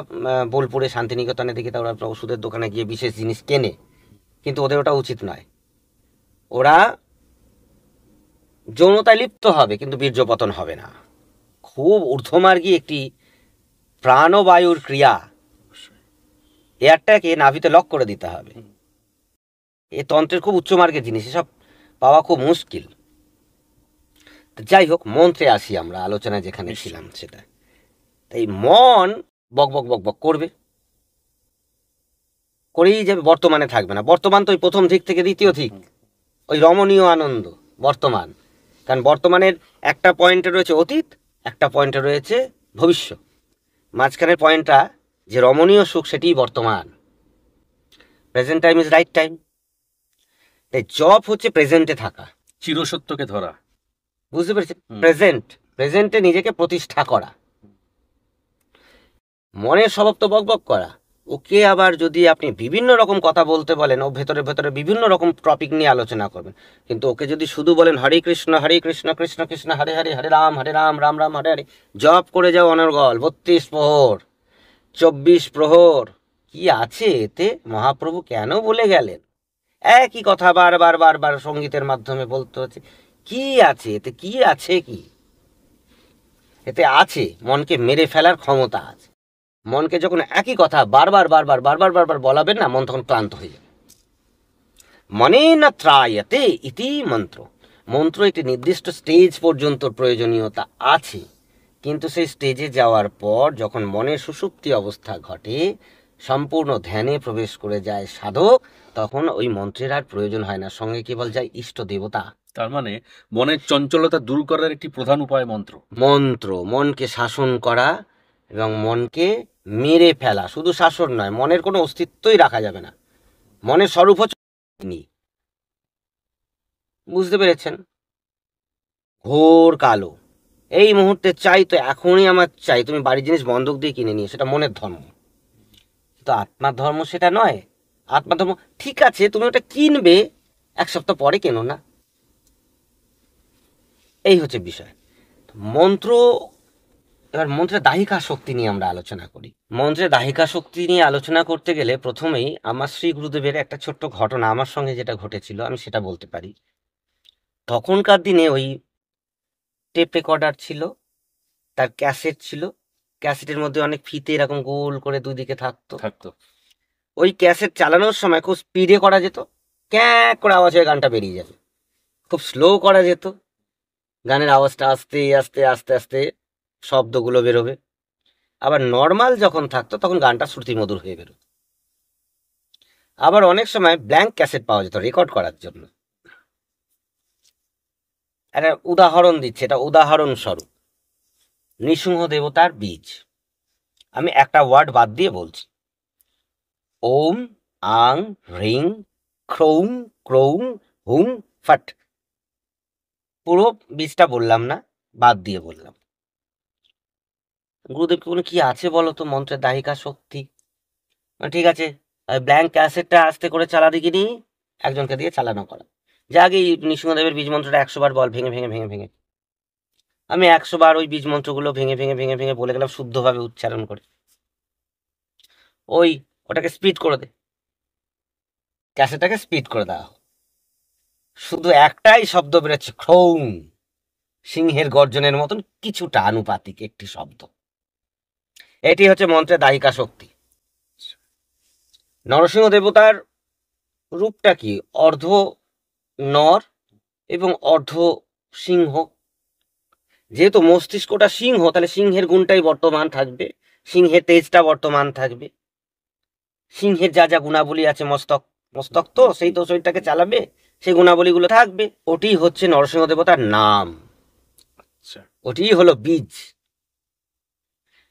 বোলপুরে শান্তিনিকেতনে দেখি, তা ওরা ওষুধের দোকানে গিয়ে বিশেষ জিনিস কেনে, কিন্তু ওদের ওটা উচিত নয়। ওরা যৌনতায় লিপ্ত হবে কিন্তু বীর্যপতন হবে না। খুব ঊর্ধ্বমার্গী একটি প্রাণবায়ুর ক্রিয়া, এয়ারটাকে নাভিতে লক করে দিতে হবে। এ তন্ত্রের খুব উচ্চমার্গের জিনিস, এসব পাওয়া খুব মুশকিল। যাই হোক, মন্ত্রে আসি আমরা, আলোচনায় যেখানে ছিলাম সেটা। তাই মন বক বক বক বক করবে, করেই যাবে, বর্তমানে থাকবে না। বর্তমান তো ওই প্রথম দিক থেকে দ্বিতীয় দিক, ওই রমণীয় আনন্দ বর্তমান। কারণ বর্তমানের একটা পয়েন্টে রয়েছে অতীত, একটা পয়েন্টে রয়েছে ভবিষ্যৎ, মাঝখানের পয়েন্টটা যে রমণীয় সুখ সেটিই বর্তমান। Present time is right time. তাই জব হচ্ছে প্রেজেন্টে থাকা, চিরসত্যকে ধরা। বুঝতে পেরেছি? প্রেজেন্টে নিজেকে প্রতিষ্ঠা করা। মনের স্বভাব তো বক বক করা। ওকে আবার যদি আপনি বিভিন্ন রকম কথা বলতে বলেন, ও ভেতরে ভেতরে বিভিন্ন রকম টপিক নিয়ে আলোচনা করবেন। কিন্তু ওকে যদি শুধু বলেন হরে কৃষ্ণ কৃষ্ণ কৃষ্ণ হরে হরে, হরে রাম রাম রাম হরে হরে, জপ করে যাও অনর্গল 32 প্রহর 24 প্রহর, কি আছে এতে? মহাপ্রভু কেন বলে গেলেন? একই কথা বারবার বারবার সঙ্গীতের মাধ্যমে বলতে হচ্ছে। কি আছে এতে? কি আছে? কি এতে আছে? মনকে মেরে ফেলার ক্ষমতা আছে। মনকে যখন একই কথা বারবার বারবার বারবার বারবার বলাবেন না, মন তখন ক্লান্ত হয়ে যাবে। মনে না ত্রায়তে ইতি মন্ত্র। মন্ত্র একটি নির্দিষ্ট স্টেজ পর্যন্ত প্রয়োজনীয়তা আছে, কিন্তু সেই স্টেজে যাওয়ার পর যখন মনের সুষুপ্তি অবস্থা ঘটে, সম্পূর্ণ ধ্যানে প্রবেশ করে যায় সাধক, তখন ওই মন্ত্রের আর প্রয়োজন হয় না। সঙ্গে কেবল যায় ইষ্ট দেবতা। তার মানে মনের চঞ্চলতা দূর করার একটি প্রধান উপায় মন্ত্র। মন্ত্র মনকে শাসন করা এবং মনকে মেরে ফেলা। শুধু শাসন নয়, মনের কোনো অস্তিত্বই রাখা যাবে না। মনের স্বরূপ হচ্ছে, বুঝতে পেরেছেন? ঘোর কালো। এই মুহূর্তে চাই তো এখনই আমার চাই, তুমি বাড়ির জিনিস বন্ধক দিয়ে কিনে নিয়ে, সেটা মনের ধর্ম। কিন্তু আত্মার ধর্ম সেটা নয়। আত্মার ধর্ম ঠিক আছে, তুমি ওটা কিনবে, 1 সপ্তাহ পরে কেনো না। এই হচ্ছে বিষয়। মন্ত্র, এবার মন্ত্রের দাহিকা শক্তি নিয়ে আমরা আলোচনা করি। মন্ত্রের দাহিকা শক্তি নিয়ে আলোচনা করতে গেলে প্রথমেই আমার শ্রী গুরুদেবের একটা ছোট্ট ঘটনা আমার সঙ্গে যেটা ঘটেছিল আমি সেটা বলতে পারি। তখনকার দিনে ওই টেপ রেকর্ডার ছিল, তার ক্যাসেট ছিল, ক্যাসেটের মধ্যে অনেক ফিতে এরকম গোল করে দুই দিকে থাকতো। ওই ক্যাসেট চালানোর সময় খুব স্পিডে করা যেত, ক্যাঁক করে আওয়াজ হয়ে গানটা বেরিয়ে যাবে। খুব স্লো করা যেত, গানের আওয়াজটা আস্তে আস্তে আস্তে আস্তে শব্দগুলো বেরোবে। আবার নর্মাল যখন থাকতো তখন গানটা শ্রুতিমধুর হয়ে বেরোতো। আবার অনেক সময় ব্ল্যাঙ্ক ক্যাসেট পাওয়া যেত রেকর্ড করার জন্য। একটা উদাহরণ দিচ্ছে, এটা উদাহরণস্বরূপ নৃসিংহ দেবতার বীজ। আমি একটা ওয়ার্ড বাদ দিয়ে বলছি, ওম আং হ্রিং ক্রৌং ক্রৌং হুং ফট। পুরো বীজটা বললাম না, বাদ দিয়ে বললাম। গুরুদেবকে কোনো কি আছে বলো তো মন্ত্রের দাহিকা শক্তি? ঠিক আছে, ব্ল্যাঙ্ক ক্যাসেটটা আস্তে করে চালা দিকিনি, একজনকে দিয়ে চালানো করা। যে আগে নৃসিংহদেবের বীজ মন্ত্রটা 100 বার বল, ভেঙে ভেঙে ভেঙে ভেঙে। আমি 100 বার ওই বীজ মন্ত্রগুলো ভেঙে ভেঙে ভেঙে ভেঙে বলে গেলাম শুদ্ধভাবে উচ্চারণ করে। ওটাকে স্পিড করে দে, ক্যাসেটটাকে স্পিড করে দেওয়া হোক। শুধু একটাই শব্দ বেরোচ্ছে, ক্রৌং, সিংহের গর্জনের মতন কিছুটা আনুপাতিক একটি শব্দ। এটি হচ্ছে মন্ত্রের দাহিকা শক্তি। নরসিংহ দেবতার রূপটা কি? অর্ধ নর এবং অর্ধ সিংহ। যেহেতু মস্তিষ্কটা সিংহ, তাহলে সিংহের গুণটাই বর্তমান থাকবে, সিংহের তেজটা বর্তমান থাকবে। সিংহের যা যা গুণাবলী আছে, মস্তক তো সেই তো শরীরটাকে চালাবে, সেই গুণাবলীগুলো থাকবে। ওটি হচ্ছে নরসিংহ দেবতার নাম, ওটি হলো বীজ।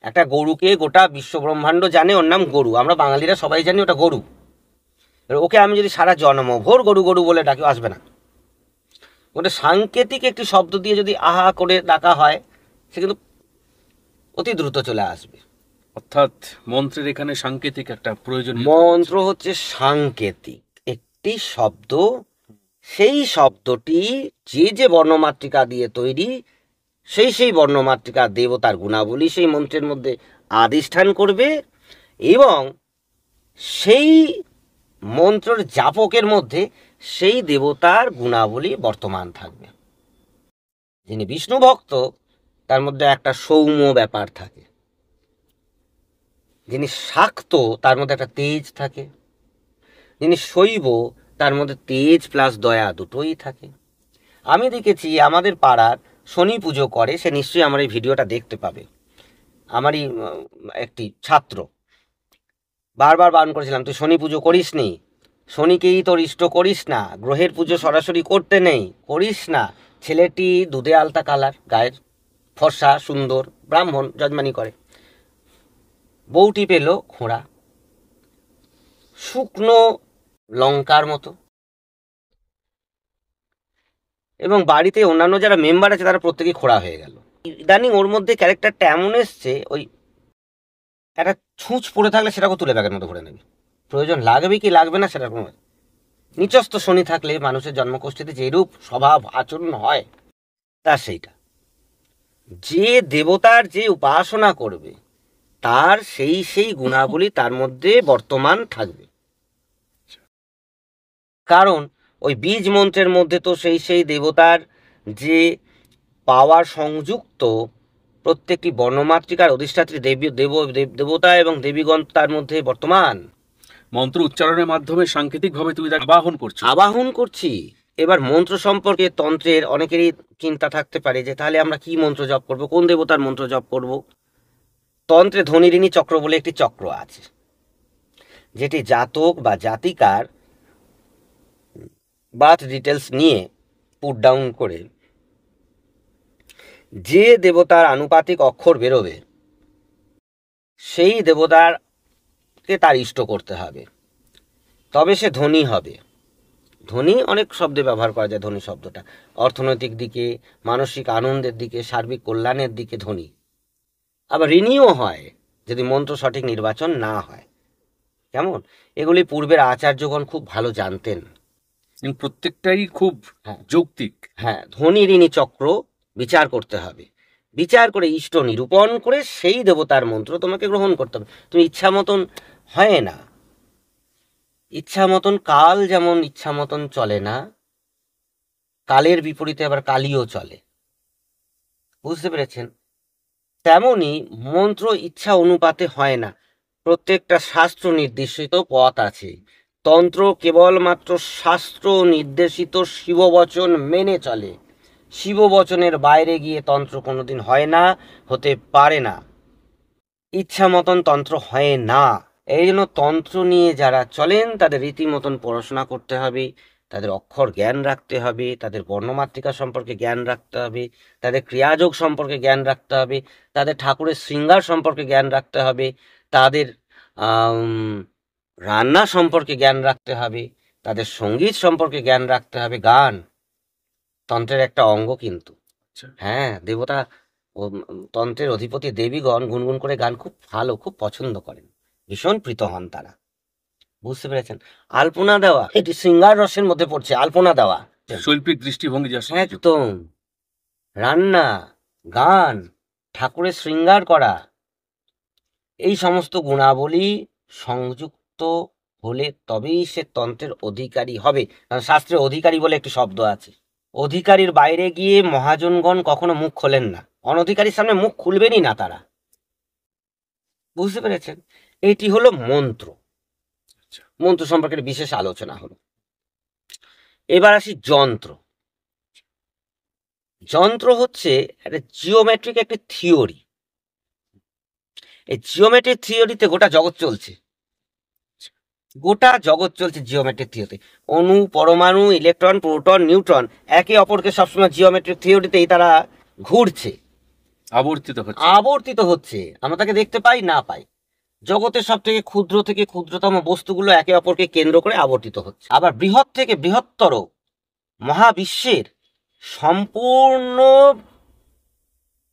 একটা গরুকে গোটা বিশ্ব ব্রহ্মাণ্ড জানে, ওর নাম গরু। আমরা বাঙালিরা সবাই জানি ওটা গরু। ওকে আমি যদি সারা জন্মভর গরু গরু বলে ডাকি, আসবে না। ওটা সাংকেতিক একটি শব্দ দিয়ে যদি আহা করে ডাকা হয়, সে কিন্তু অতি দ্রুত চলে আসবে। অর্থাৎ মন্ত্রের এখানে সাংকেতিক একটা প্রয়োজন। মন্ত্র হচ্ছে সাংকেতিক একটি শব্দ। সেই শব্দটি যে যে বর্ণমাতৃকা দিয়ে তৈরি, সেই বর্ণমাতৃকা দেবতার গুণাবলী সেই মন্ত্রের মধ্যে আধিষ্ঠান করবে, এবং সেই মন্ত্রের জাপকের মধ্যে সেই দেবতার গুণাবলী বর্তমান থাকবে। যিনি বিষ্ণু ভক্ত তার মধ্যে একটা সৌম্য ব্যাপার থাকে, যিনি শাক্ত তার মধ্যে একটা তেজ থাকে, যিনি শৈব তার মধ্যে তেজ প্লাস দয়া দুটোই থাকে। আমি দেখেছি আমাদের পাড়ার শনি পুজো করে, সে নিশ্চয়ই আমার এই ভিডিওটা দেখতে পাবে। আমারই একটি ছাত্র, বারবার বারণ করেছিলাম তুই শনি পুজো করিস নি, শনিকেই তোর ইষ্ট করিস না, গ্রহের পুজো সরাসরি করতে নেই, করিস না। ছেলেটি দুধে আলতা কালার, গায়ের ফর্সা, সুন্দর, ব্রাহ্মণ, যজমানি করে। বউটি পেল খোঁড়া, শুকনো লঙ্কার মতো। এবং বাড়িতে অন্যান্য যারা মেম্বার আছে তারা প্রত্যেকেই খোঁড়া হয়ে গেল। ইদানিং ওর মধ্যে ক্যারেক্টারটা এমন এসছে, ওই একটা ছুঁচ পড়ে থাকলে সেটাকে তুলে ব্যাগের মতো ভরে নেবে, প্রয়োজন লাগবে কি লাগবে না সেটা কোনো। নিচস্থ শনি থাকলে মানুষের জন্মকোষ্ঠীতে যেরূপ স্বভাব আচরণ হয় তার সেইটা। যে দেবতার যে উপাসনা করবে তার সেই সেই গুণাবলী তার মধ্যে বর্তমান থাকবে। কারণ ওই বীজ মন্ত্রের মধ্যে তো সেই সেই দেবতার যে পাওয়ার সংযুক্ত, প্রত্যেকটি বর্ণমাতৃকার অধিষ্ঠাত্রী দেবতা এবং দেবীগণ তার মধ্যে বর্তমান। মন্ত্র উচ্চারণের মাধ্যমে সাংকেতিকভাবে তুমি তাকে আবাহন করছি। এবার মন্ত্র সম্পর্কে তন্ত্রের অনেকেরই চিন্তা থাকতে পারে যে তাহলে আমরা কি মন্ত্র জপ করব, কোন দেবতার মন্ত্র জপ করব। তন্ত্রে ধনিরিণী চক্র বলে একটি চক্র আছে, যেটি জাতক বা জাতিকার বার্থ ডিটেলস নিয়ে পুট ডাউন করে যে দেবতার আনুপাতিক অক্ষর বেরোবে সেই দেবতারকে তার ইষ্ট করতে হবে, তবে সে ধনী হবে। ধনী অনেক শব্দে ব্যবহার করা যায়, ধনী শব্দটা অর্থনৈতিক দিকে, মানসিক আনন্দের দিকে, সার্বিক কল্যাণের দিকে ধনী। আবার ঋণীও হয় যদি মন্ত্র সঠিক নির্বাচন না হয়। কেমন? এগুলি পূর্বের আচার্যগণ খুব ভালো জানতেন। প্রত্যেকটাই খুব যৌক্তিক। হ্যাঁ, ধনী ঋণী চক্র বিচার করতে হবে, বিচার করে ইষ্ট নিরূপণ করে সেই দেবতার মন্ত্র তোমাকে গ্রহণ করতে হবে। তুমি ইচ্ছা মতন হয় না, ইচ্ছা মতন কাল যেমন ইচ্ছা মতন চলে না, কালের বিপরীতে আবার কালিও চলে, বুঝতে পেরেছেন? তেমনি মন্ত্র ইচ্ছা অনুপাতে হয় না, প্রত্যেকটা শাস্ত্র নির্দেশিত পথ আছে। তন্ত্র কেবলমাত্র শাস্ত্র নির্দেশিত শিববচন মেনে চলে, শিববচনের বাইরে গিয়ে তন্ত্র কোনোদিন হয় না, হতে পারে না। ইচ্ছা মতন তন্ত্র হয় না। এই জন্য তন্ত্র নিয়ে যারা চলেন তাদের রীতিমতন পড়াশোনা করতে হবে, তাদের অক্ষর জ্ঞান রাখতে হবে, তাদের বর্ণমাতৃকা সম্পর্কে জ্ঞান রাখতে হবে, তাদের ক্রিয়াযোগ সম্পর্কে জ্ঞান রাখতে হবে, তাদের ঠাকুরের শৃঙ্গার সম্পর্কে জ্ঞান রাখতে হবে, তাদের রান্না সম্পর্কে জ্ঞান রাখতে হবে, তাদের সঙ্গীত সম্পর্কে জ্ঞান রাখতে হবে। গান তন্ত্রের একটা অঙ্গ কিন্তু। হ্যাঁ, দেবতা ও তন্ত্রের অধিপতি দেবীগণ গুনগুন করে গান খুব ভালো, খুব পছন্দ করেন, ভীষণ প্রীত হন তারা, বুঝতে পেরেছেন? আলপনা দেওয়া এটি শৃঙ্গার রসের মধ্যে পড়ছে, আলপনা দেওয়া, শৈল্পিক দৃষ্টিভঙ্গি, একদম। রান্না, গান, ঠাকুরের শৃঙ্গার করা, এই সমস্ত গুণাবলী সংযুক্ত হলে তবেই সে তন্ত্রের অধিকারী হবে। কারণ শাস্ত্রে অধিকারী বলে একটি শব্দ আছে। অধিকারীর বাইরে গিয়ে মহাজনগণ কখনো মুখ খোলেন না, অনধিকারীর সামনে মুখ খুলবেনই না তারা, বুঝতে পেরেছেন? এটি হলো মন্ত্র। মন্ত্র সম্পর্কে বিশেষ আলোচনা হলো। এবার আসি যন্ত্র। যন্ত্র হচ্ছে একটা জিওমেট্রিক একটি থিওরি। এই জিওমেট্রিক থিওরিতে গোটা জগৎ চলছে, গোটা জগৎ চলছে জিওমেট্রিক থিওরিতে। অণু, পরমাণু, ইলেকট্রন, প্রোটন, নিউট্রন একে অপরকে সবসময় জিওমেট্রিক থিওরিতেই তারা ঘুরছে, আবর্তিত হচ্ছে। আমরা তাকে দেখতে পাই না পাই, জগতের সব থেকে ক্ষুদ্র থেকে ক্ষুদ্রতম বস্তুগুলো একে অপরকে কেন্দ্র করে আবর্তিত হচ্ছে। আবার বৃহৎ থেকে বৃহত্তর মহাবিশ্বের সম্পূর্ণ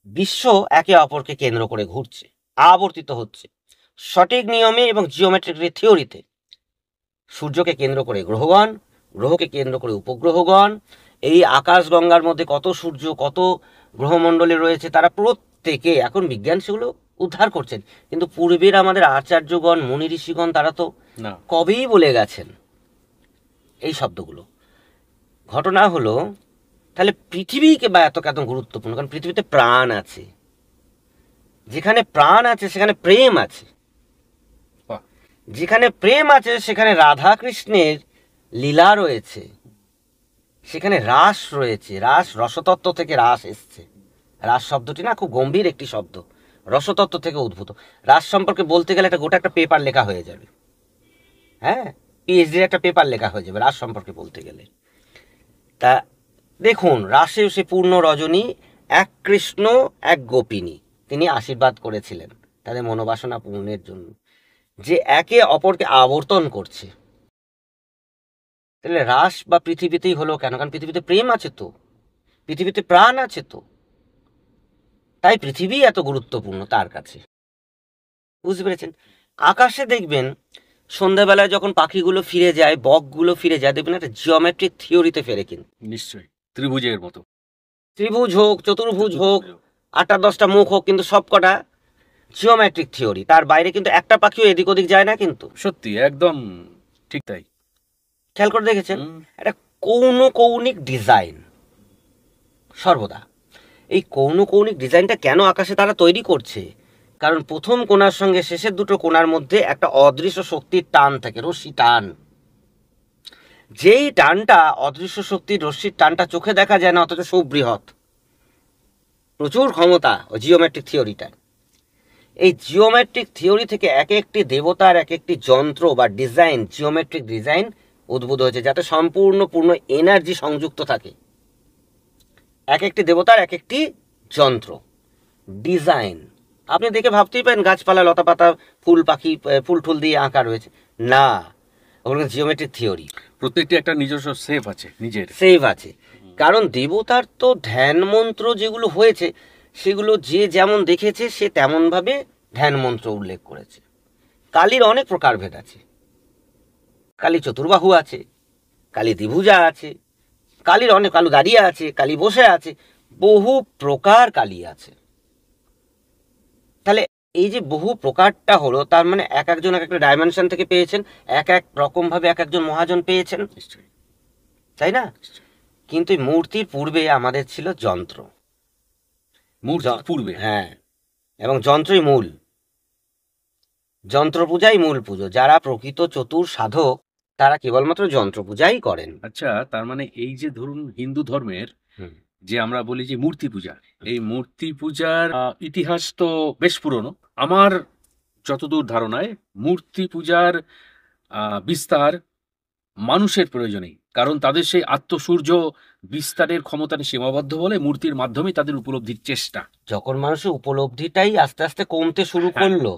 বিশ্ব একে অপরকে কেন্দ্র করে ঘুরছে, আবর্তিত হচ্ছে সঠিক নিয়মে এবং জিওমেট্রিক থিওরিতে। সূর্যকে কেন্দ্র করে গ্রহগণ, গ্রহকে কেন্দ্র করে উপগ্রহগণ, এই আকাশ গঙ্গার মধ্যে কত সূর্য, কত গ্রহমণ্ডলে রয়েছে, তারা প্রত্যেকে এখন বিজ্ঞান সেগুলো উদ্ধার করছেন। কিন্তু পূর্বের আমাদের আচার্যগণ, মুনি ঋষিগণ তারা তো কবেই বলে গেছেন এই শব্দগুলো। ঘটনা হলো তাহলে পৃথিবীকে বা এত কেন গুরুত্বপূর্ণ? কারণ পৃথিবীতে প্রাণ আছে, যেখানে প্রাণ আছে সেখানে প্রেম আছে, বাহ। যেখানে প্রেম আছে সেখানে রাধা কৃষ্ণের লীলা রয়েছে, সেখানে রাস রয়েছে। রাস রসতত্ত্ব থেকে রাস এসছে। রাস শব্দটি না খুব গম্ভীর একটি শব্দ, রসতত্ত্ব থেকে উদ্ভূত। রাস সম্পর্কে বলতে গেলে একটা গোটা একটা পেপার লেখা হয়ে যাবে, হ্যাঁ, পিএইচডির একটা পেপার লেখা হয়ে যাবে রাস সম্পর্কে বলতে গেলে। তা দেখুন, রাসে সে পূর্ণ রজনী, এক কৃষ্ণ এক গোপিনী, তিনি আশীর্বাদ করেছিলেন তাদের মনোবাসনা পূর্ণের জন্য, যে একে অপরকে আবর্তন করছে। তাহলে রাস বা পৃথিবীতেই হলো কেন? কারণ পৃথিবীতে প্রেম আছে তো, পৃথিবীতে প্রাণ আছে তো, তাই পৃথিবী এত গুরুত্বপূর্ণ তার কাছে। বুঝতে পেরেছেন? আকাশে দেখবেন সন্ধ্যাবেলায় যখন পাখিগুলো ফিরে যায়, বকগুলো ফিরে যায়, দেখবেন একটা জিওমেট্রিক থিওরিতে ফেরে কিন্তু। নিশ্চয়ই ত্রিভুজের মতো। ত্রিভুজ হোক, চতুর্ভুজ হোক, 8-10টা মুখ হোক, কিন্তু সবকটা জিওমেট্রিক থিওরি। তার বাইরে কিন্তু একটা পাখিও এদিক ওদিক যায় না কিন্তু। সত্যি একদম ঠিক তাই। খেয়াল করে দেখেছেন? হুম। একটা কৌণিক ডিজাইন সর্বদা। এই কৌণিক ডিজাইনটা কেন আকাশে তারা তৈরি করছে? কারণ প্রথম কোণার সঙ্গে শেষের দুটো কোণার মধ্যে একটা অদৃশ্য শক্তির টান থাকে, রশ্মি টান। যেই টানটা, অদৃশ্য শক্তির রশ্মির টানটা চোখে দেখা যায় না, অথচ সুবৃহৎ, প্রচুর ক্ষমতা ওই জিওমেট্রিক থিওরিটা। এই জিওমেট্রিক থিওরি থেকে এক একটি দেবতার এক একটি যন্ত্র বা ডিজাইন, জিওমেট্রিক ডিজাইন উদ্ভূত হয়েছে, যাতে পূর্ণ এনার্জি সংযুক্ত থাকে। এক একটি দেবতার এক একটি যন্ত্র, ডিজাইন। আপনি দেখে ভাবতেই পারেন গাছপালা, লতাপাতা, ফুল পাখি, ফুল টুল দিয়ে আঁকা রয়েছে, না, ওগুলো জিওমেট্রিক থিওরি। প্রত্যেকটি একটা নিজস্ব সেফ আছে, নিজের সেভ আছে। কারণ দেবতার তো ধ্যান মন্ত্র যেগুলো হয়েছে, সেগুলো যে যেমন দেখেছে সে তেমনভাবে ধ্যান মন্ত্র উল্লেখ করেছে। কালীর অনেক প্রকারভেদ আছে। কালী চতুর্বাহু আছে, কালী দ্বিভুজা আছে, কালীর অনেক, কালী দাঁড়িয়ে আছে, কালী বসে আছে, বহু প্রকার কালী আছে। তাহলে এই যে বহু প্রকারটা হলো, তার মানে এক একজন এক একটা ডাইমেনশন থেকে পেয়েছেন, এক এক রকম ভাবে এক একজন মহাজন পেয়েছেন, নিশ্চয়ই। তাই না? কিন্তু এই মূর্তির পূর্বে আমাদের ছিল যন্ত্র। মূর্তির পূর্বে, হ্যাঁ, এবং যন্ত্রই মূল, যন্ত্র পূজাই মূল পুজো। যারা প্রকৃত চতুর সাধক তারা কেবলমাত্র যন্ত্র পূজাই করেন। আচ্ছা, তার মানে এই যে ধরুন হিন্দু ধর্মের হুম। যে আমরা বলি যে মূর্তি পূজা, এই মূর্তি পূজার ইতিহাস তো বেশ পুরনো। আমার যতদূর ধারণায় মূর্তি পূজার বিস্তার মানুষের প্রয়োজনেই, কারণ তাদের সেই আত্মসূর্য বিস্তারের ক্ষমতাটা সীমাবদ্ধ বলে মূর্তির মাধ্যমে তাদের উপলব্ধির চেষ্টা। যখন মানুষের উপলব্ধিটাই আস্তে আস্তে কমতে শুরু হ্যাঁ। করলো,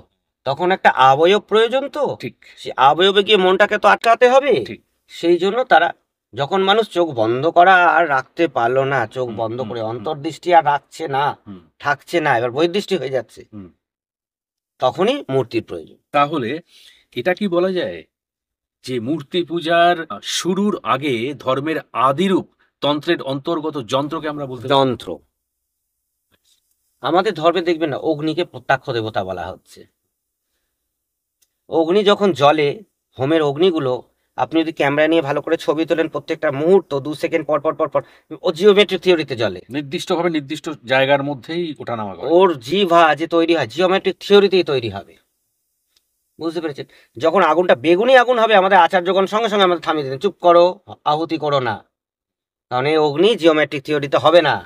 তখন একটা অবয়ব প্রয়োজন। তো ঠিক সে অবয়বে গিয়ে মনটাকে তো আটকাতে হবে। ঠিক। সেই জন্য তারা, যখন মানুষ চোখ বন্ধ করা আর রাখতে পারলো না, চোখ হুম, বন্ধ হুম, করে হুম। অন্তর্দৃষ্টি আর রাখছে না, হুম, থাকছে না, এবার বহির্দৃষ্টি হয়ে যাচ্ছে, হুম। তখনই মূর্তির প্রয়োজন। তাহলে এটা কি বলা যায় যে মূর্তি পূজার শুরুর আগে ধর্মের আদিরূপ তন্ত্রের অন্তর্গত যন্ত্রকে আমরা বলতে পারি? যন্ত্র। আমাদের ধর্মে দেখবেন না, অগ্নিকে প্রত্যক্ষ দেবতা বলা হচ্ছে। অগ্নি যখন জ্বলে, হোমের অগ্নিগুলো আপনি যদি ক্যামেরা নিয়ে ভালো করে ছবি তোলেন, প্রত্যেকটা মুহূর্ত 2 সেকেন্ড পর পর পর পর ও জিওমেট্রিক থিওরিতে জ্বলে। নির্দিষ্টভাবে নির্দিষ্ট জায়গার মধ্যেই ওঠানামা করে। ওর জিভা যে তৈরি হয় জিওমেট্রিক থিওরিতেই তৈরি হবে। বুঝতে পেরেছেন? যখন আগুনটা বেগুনি আগুন হবে, আমাদের আচার্যগণ সঙ্গে সঙ্গে আমাদের থামিয়ে দিতেন, চুপ করো, আহুতি করো না, কারণ এই অগ্নি জিওমেট্রিক থিওরিতে হবে না।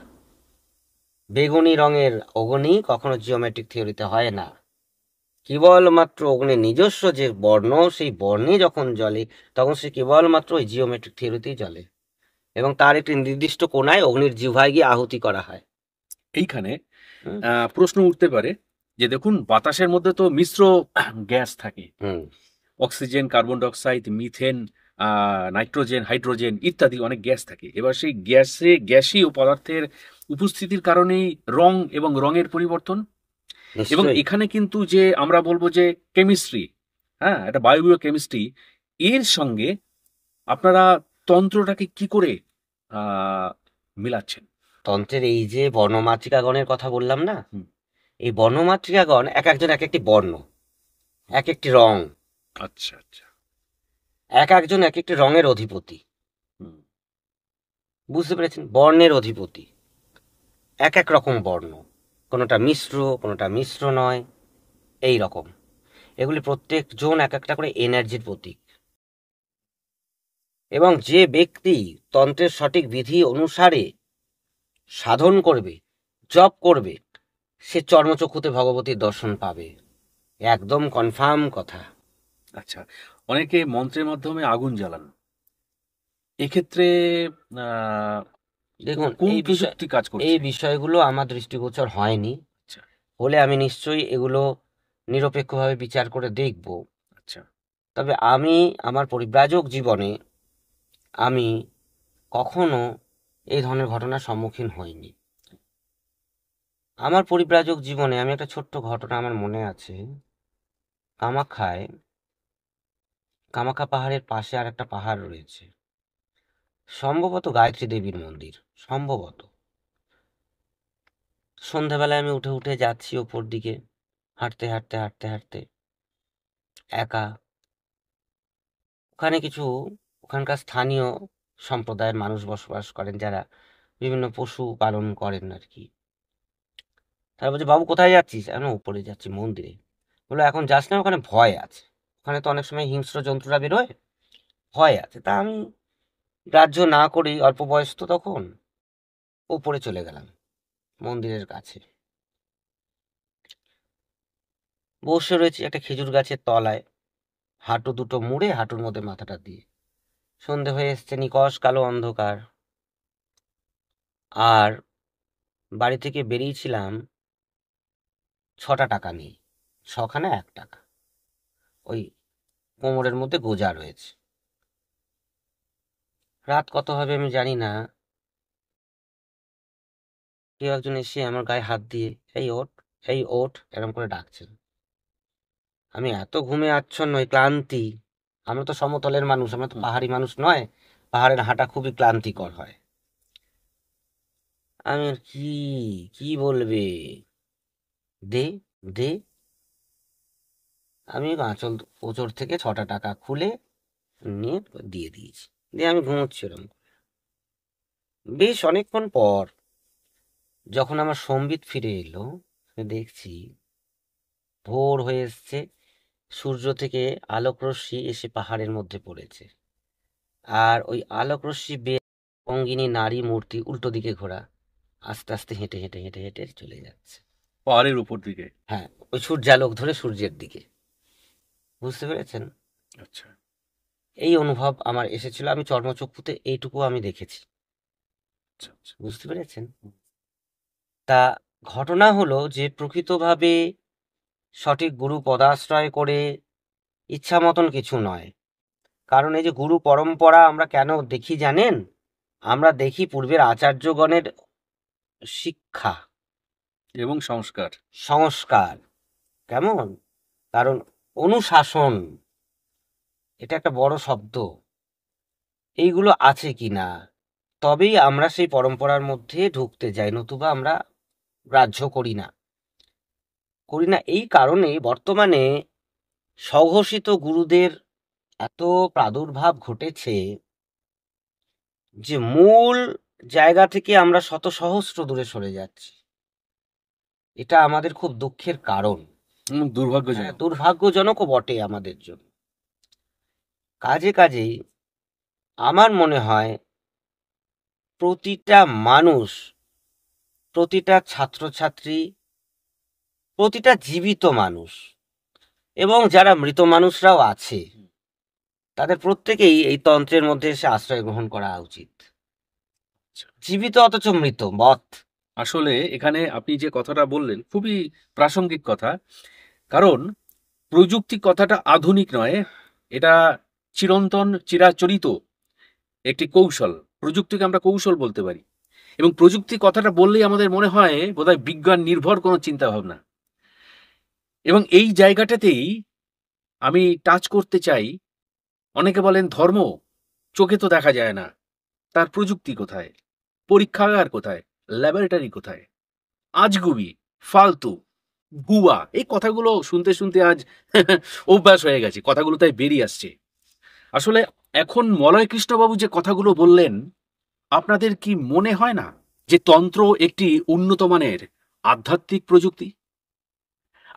বেগুনি রঙের অগ্নি কখনো জিওমেট্রিক থিওরিতে হয় না। কেবলমাত্র অগ্নির নিজস্ব যে বর্ণ, সেই বর্ণে যখন জ্বলে, তখন সে কেবলমাত্র ওই জিওমেট্রিক থিওরিতেই জ্বলে, এবং তার একটি নির্দিষ্ট কোণায় অগ্নির জিহ্বায় গিয়ে আহুতি করা হয়। এইখানে হুম। প্রশ্ন উঠতে পারে যে দেখুন, বাতাসের মধ্যে তো মিশ্র গ্যাস থাকে, হুম। Oxygen, carbon dioxide, methane, nitrogen, hydrogen ইত্যাদি অনেক গ্যাস থাকে। এবার সেই গ্যাসীয় পদার্থের উপস্থিতির কারণেই রং এবং রঙের পরিবর্তন। এবং নিশ্চয়ই। এখানে কিন্তু যে আমরা বলবো যে কেমিস্ট্রি, হ্যাঁ, এটা বায়বীয় কেমিস্ট্রি, এর সঙ্গে আপনারা তন্ত্রটাকে কি করে মিলাচ্ছেন? তন্ত্রের এই যে বর্ণমাতৃকাগণের কথা বললাম না, হুম। এই বর্ণমাতৃকাগণ এক একজন এক একটি বর্ণ, এক একটি রং, আচ্ছা আচ্ছা। এক একজন এক একটি রঙের অধিপতি। হুম। বুঝতে পেরেছেন? বর্ণের অধিপতি, এক এক রকম বর্ণ, কোনোটা মিশ্র, কোনোটা মিশ্র নয়, এই রকম। এগুলি প্রত্যেকজন এক একটা করে এনার্জির প্রতীক। এবং যে ব্যক্তি তন্ত্রের সঠিক বিধি অনুসারে সাধন করবে, জপ করবে, সে চর্মচক্ষুতে ভগবতীর দর্শন পাবে, একদম কনফার্ম কথা। আচ্ছা, অনেকে মন্ত্রের মাধ্যমে আগুন জ্বালান, এক্ষেত্রে আহ, দেখুন, কোন এই বিষয় প্রযুক্তি কাজ করছে? এই বিষয়গুলো আমার দৃষ্টিগোচর হয়নি, আচ্ছা হলে আমি নিশ্চয়ই এগুলো নিরপেক্ষভাবে বিচার করে দেখব। আচ্ছা। তবে আমি আমার পরিব্রাজক জীবনে আমি কখনো এই ধরনের ঘটনার সম্মুখীন হইনি। আমার পরিব্রাজক জীবনে আমি একটা ছোট্ট ঘটনা আমার মনে আছে। কামাখ্যায়, কামাখ্যা পাহাড়ের পাশে আর একটা পাহাড় রয়েছে, সম্ভবত গায়ত্রী দেবীর মন্দির, সম্ভবত। সন্ধ্যাবেলায় আমি উঠে উঠে যাচ্ছি ওপর দিকে, হাঁটতে হাঁটতে হাঁটতে হাঁটতে একা। ওখানে কিছু ওখানকার স্থানীয় সম্প্রদায়ের মানুষ বসবাস করেন, যারা বিভিন্ন পশু পালন করেন আর কি। তারা বলছে, বাবু কোথায় যাচ্ছিস? আমি উপরে যাচ্ছি মন্দিরে। বললো, এখন যাস না, ওখানে ভয় আছে, ওখানে তো অনেক সময় হিংস্র জন্তুরা বেরোয়, ভয় আছে। তা আমি গ্রাহ্য না করেই, অল্প বয়স তো তখন, উপরে চলে গেলাম মন্দিরের কাছে। বসে রয়েছি একটা খেজুর গাছের তলায়, হাঁটু দুটো মুড়ে হাঁটুর মধ্যে মাথাটা দিয়ে। সন্ধে হয়ে এসছে, নিকষ কালো অন্ধকার। আর বাড়ি থেকে বেরিয়েছিলাম 6টা টাকা নিয়ে, 6খানা 1 টাকা, ওই কোমরের মধ্যে গোজা রয়েছে। রাত কত হবে আমি জানি না, কেউ একজন এসে আমার গায়ে হাত দিয়ে, এই ওঠ, এই ওঠ, এরকম করে ডাকছেন। আমি এত ঘুমে আচ্ছন্ন, ওই ক্লান্তি, আমরা তো সমতলের মানুষ, আমরা তো পাহাড়ি মানুষ নয়, পাহাড়ের হাঁটা খুবই ক্লান্তিকর হয়। আমি আর কি কি বলবে, দে দে। আমি আঁচল ওচর থেকে 6টা টাকা খুলে নিয়ে দিয়ে দিয়েছি, দিয়ে আমি ঘুমোচ্ছি ওরকম করে। বেশ অনেকক্ষণ পর যখন আমার সম্বিত ফিরে এলো, আমি দেখছি ভোর হয়ে এসছে, সূর্য থেকে আলোক রশ্মি এসে পাহাড়ের মধ্যে পড়েছে। আর ওই আলোক রশ্মি অঙ্গিনী নারী মূর্তি উল্টো দিকে ঘোরা, আস্তে আস্তে হেঁটে হেঁটে হেঁটে হেঁটে চলে যাচ্ছে। পাহাড়ের উপর দিকে? হ্যাঁ, ওই সূর্যালোক ধরে সূর্যের দিকে। বুঝতে পেরেছেন? আচ্ছা এই অনুভব আমার এসেছিল, আমি চর্মচক্ষুতে এইটুকু আমি দেখেছি। আচ্ছা আচ্ছা। বুঝতে পেরেছেন? তা ঘটনা হলো যে, প্রকৃতভাবে সঠিক গুরু পদাশ্রয় করে ইচ্ছা মতন কিছু নয়। কারণ এই যে গুরু পরম্পরা আমরা কেন দেখি জানেন? আমরা দেখি পূর্বের আচার্যগণের শিক্ষা, এবং সংস্কার। সংস্কার কেমন, কারণ অনুশাসন, এটা একটা বড় শব্দ, এইগুলো আছে কিনা, তবেই আমরা সেই পরম্পরার মধ্যে ঢুকতে যাই, নতুবা আমরা গ্রাহ্য করি না। এই কারণে বর্তমানে স্বঘোষিত গুরুদের এত প্রাদুর্ভাব ঘটেছে যে মূল জায়গা থেকে আমরা শত সহস্র দূরে সরে যাচ্ছি। এটা আমাদের খুব দুঃখের কারণ, দুর্ভাগ্যজনক। দুর্ভাগ্যজনকও বটে আমাদের জন্য। কাজেই আমার মনে হয় প্রতিটা মানুষ, প্রতিটা ছাত্রছাত্রী, প্রতিটা জীবিত মানুষ এবং যারা মৃত মানুষরাও আছে, তাদের প্রত্যেকেই এই তন্ত্রের মধ্যে এসে আশ্রয় গ্রহণ করা উচিত। জীবিত অথচ মৃত বধ। আসলে এখানে আপনি যে কথাটা বললেন খুবই প্রাসঙ্গিক কথা, কারণ প্রযুক্তি কথাটা আধুনিক নয়, এটা চিরন্তন চিরাচরিত একটি কৌশল। প্রযুক্তিকে আমরা কৌশল বলতে পারি, এবং প্রযুক্তি কথাটা বললেই আমাদের মনে হয় বোধহয় বিজ্ঞান নির্ভর কোনো চিন্তা ভাবনা। এবং এই জায়গাটাতেই আমি টাচ করতে চাই। অনেকে বলেন ধর্ম চোখে তো দেখা যায় না, তার প্রযুক্তি কোথায়, পরীক্ষাগার কোথায়, ল্যাবরেটরি কোথায়? আজগুবি, ফালতু, ভুয়া, এই কথাগুলো শুনতে শুনতে আজ অভ্যাস হয়ে গেছে, কথাগুলো তাই বেরিয়ে আসছে। আসলে এখন মলয় কৃষ্ণবাবু যে কথাগুলো বললেন, আপনাদের কি মনে হয় না যে তন্ত্র একটি উন্নত মানের আধ্যাত্মিক প্রযুক্তি?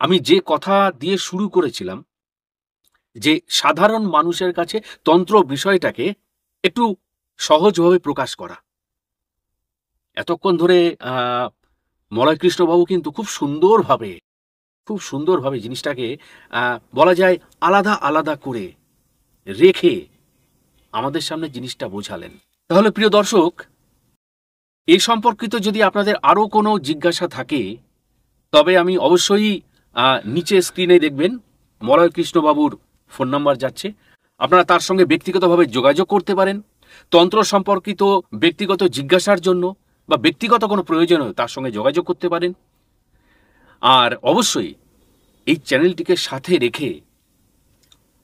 আমি যে কথা দিয়ে শুরু করেছিলাম, যে সাধারণ মানুষের কাছে তন্ত্র বিষয়টাকে একটু সহজভাবে প্রকাশ করা। এতক্ষণ ধরে মলয়কৃষ্ণবাবু কিন্তু খুব সুন্দরভাবে জিনিসটাকে বলা যায় আলাদা আলাদা করে রেখে আমাদের সামনে জিনিসটা বোঝালেন। তাহলে প্রিয় দর্শক, এই সম্পর্কিত যদি আপনাদের আরও কোনো জিজ্ঞাসা থাকে, তবে আমি অবশ্যই নিচে স্ক্রিনে দেখবেন মলয়কৃষ্ণবাবুর ফোন নাম্বার যাচ্ছে। আপনারা তার সঙ্গে ব্যক্তিগতভাবে যোগাযোগ করতে পারেন তন্ত্র সম্পর্কিত ব্যক্তিগত জিজ্ঞাসার জন্য, বা ব্যক্তিগত কোনো প্রয়োজনে তার সঙ্গে যোগাযোগ করতে পারেন। আর অবশ্যই এই চ্যানেলটিকে সাথে রেখে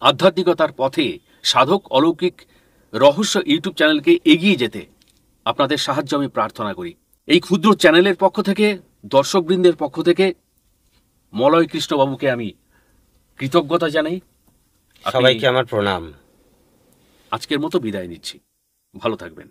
আধ্যাত্মিকতার পথে সাধক অলৌকিক রহস্য ইউটিউব চ্যানেলকে এগিয়ে যেতে আপনাদের সাহায্য আমি প্রার্থনা করি। এই ক্ষুদ্র চ্যানেলের পক্ষ থেকে, দর্শকবৃন্দের পক্ষ থেকে মলয় কৃষ্ণবাবুকে আমি কৃতজ্ঞতা জানাই। সবাইকে আমার প্রণাম। আজকের মতো বিদায় নিচ্ছি। ভালো থাকবেন।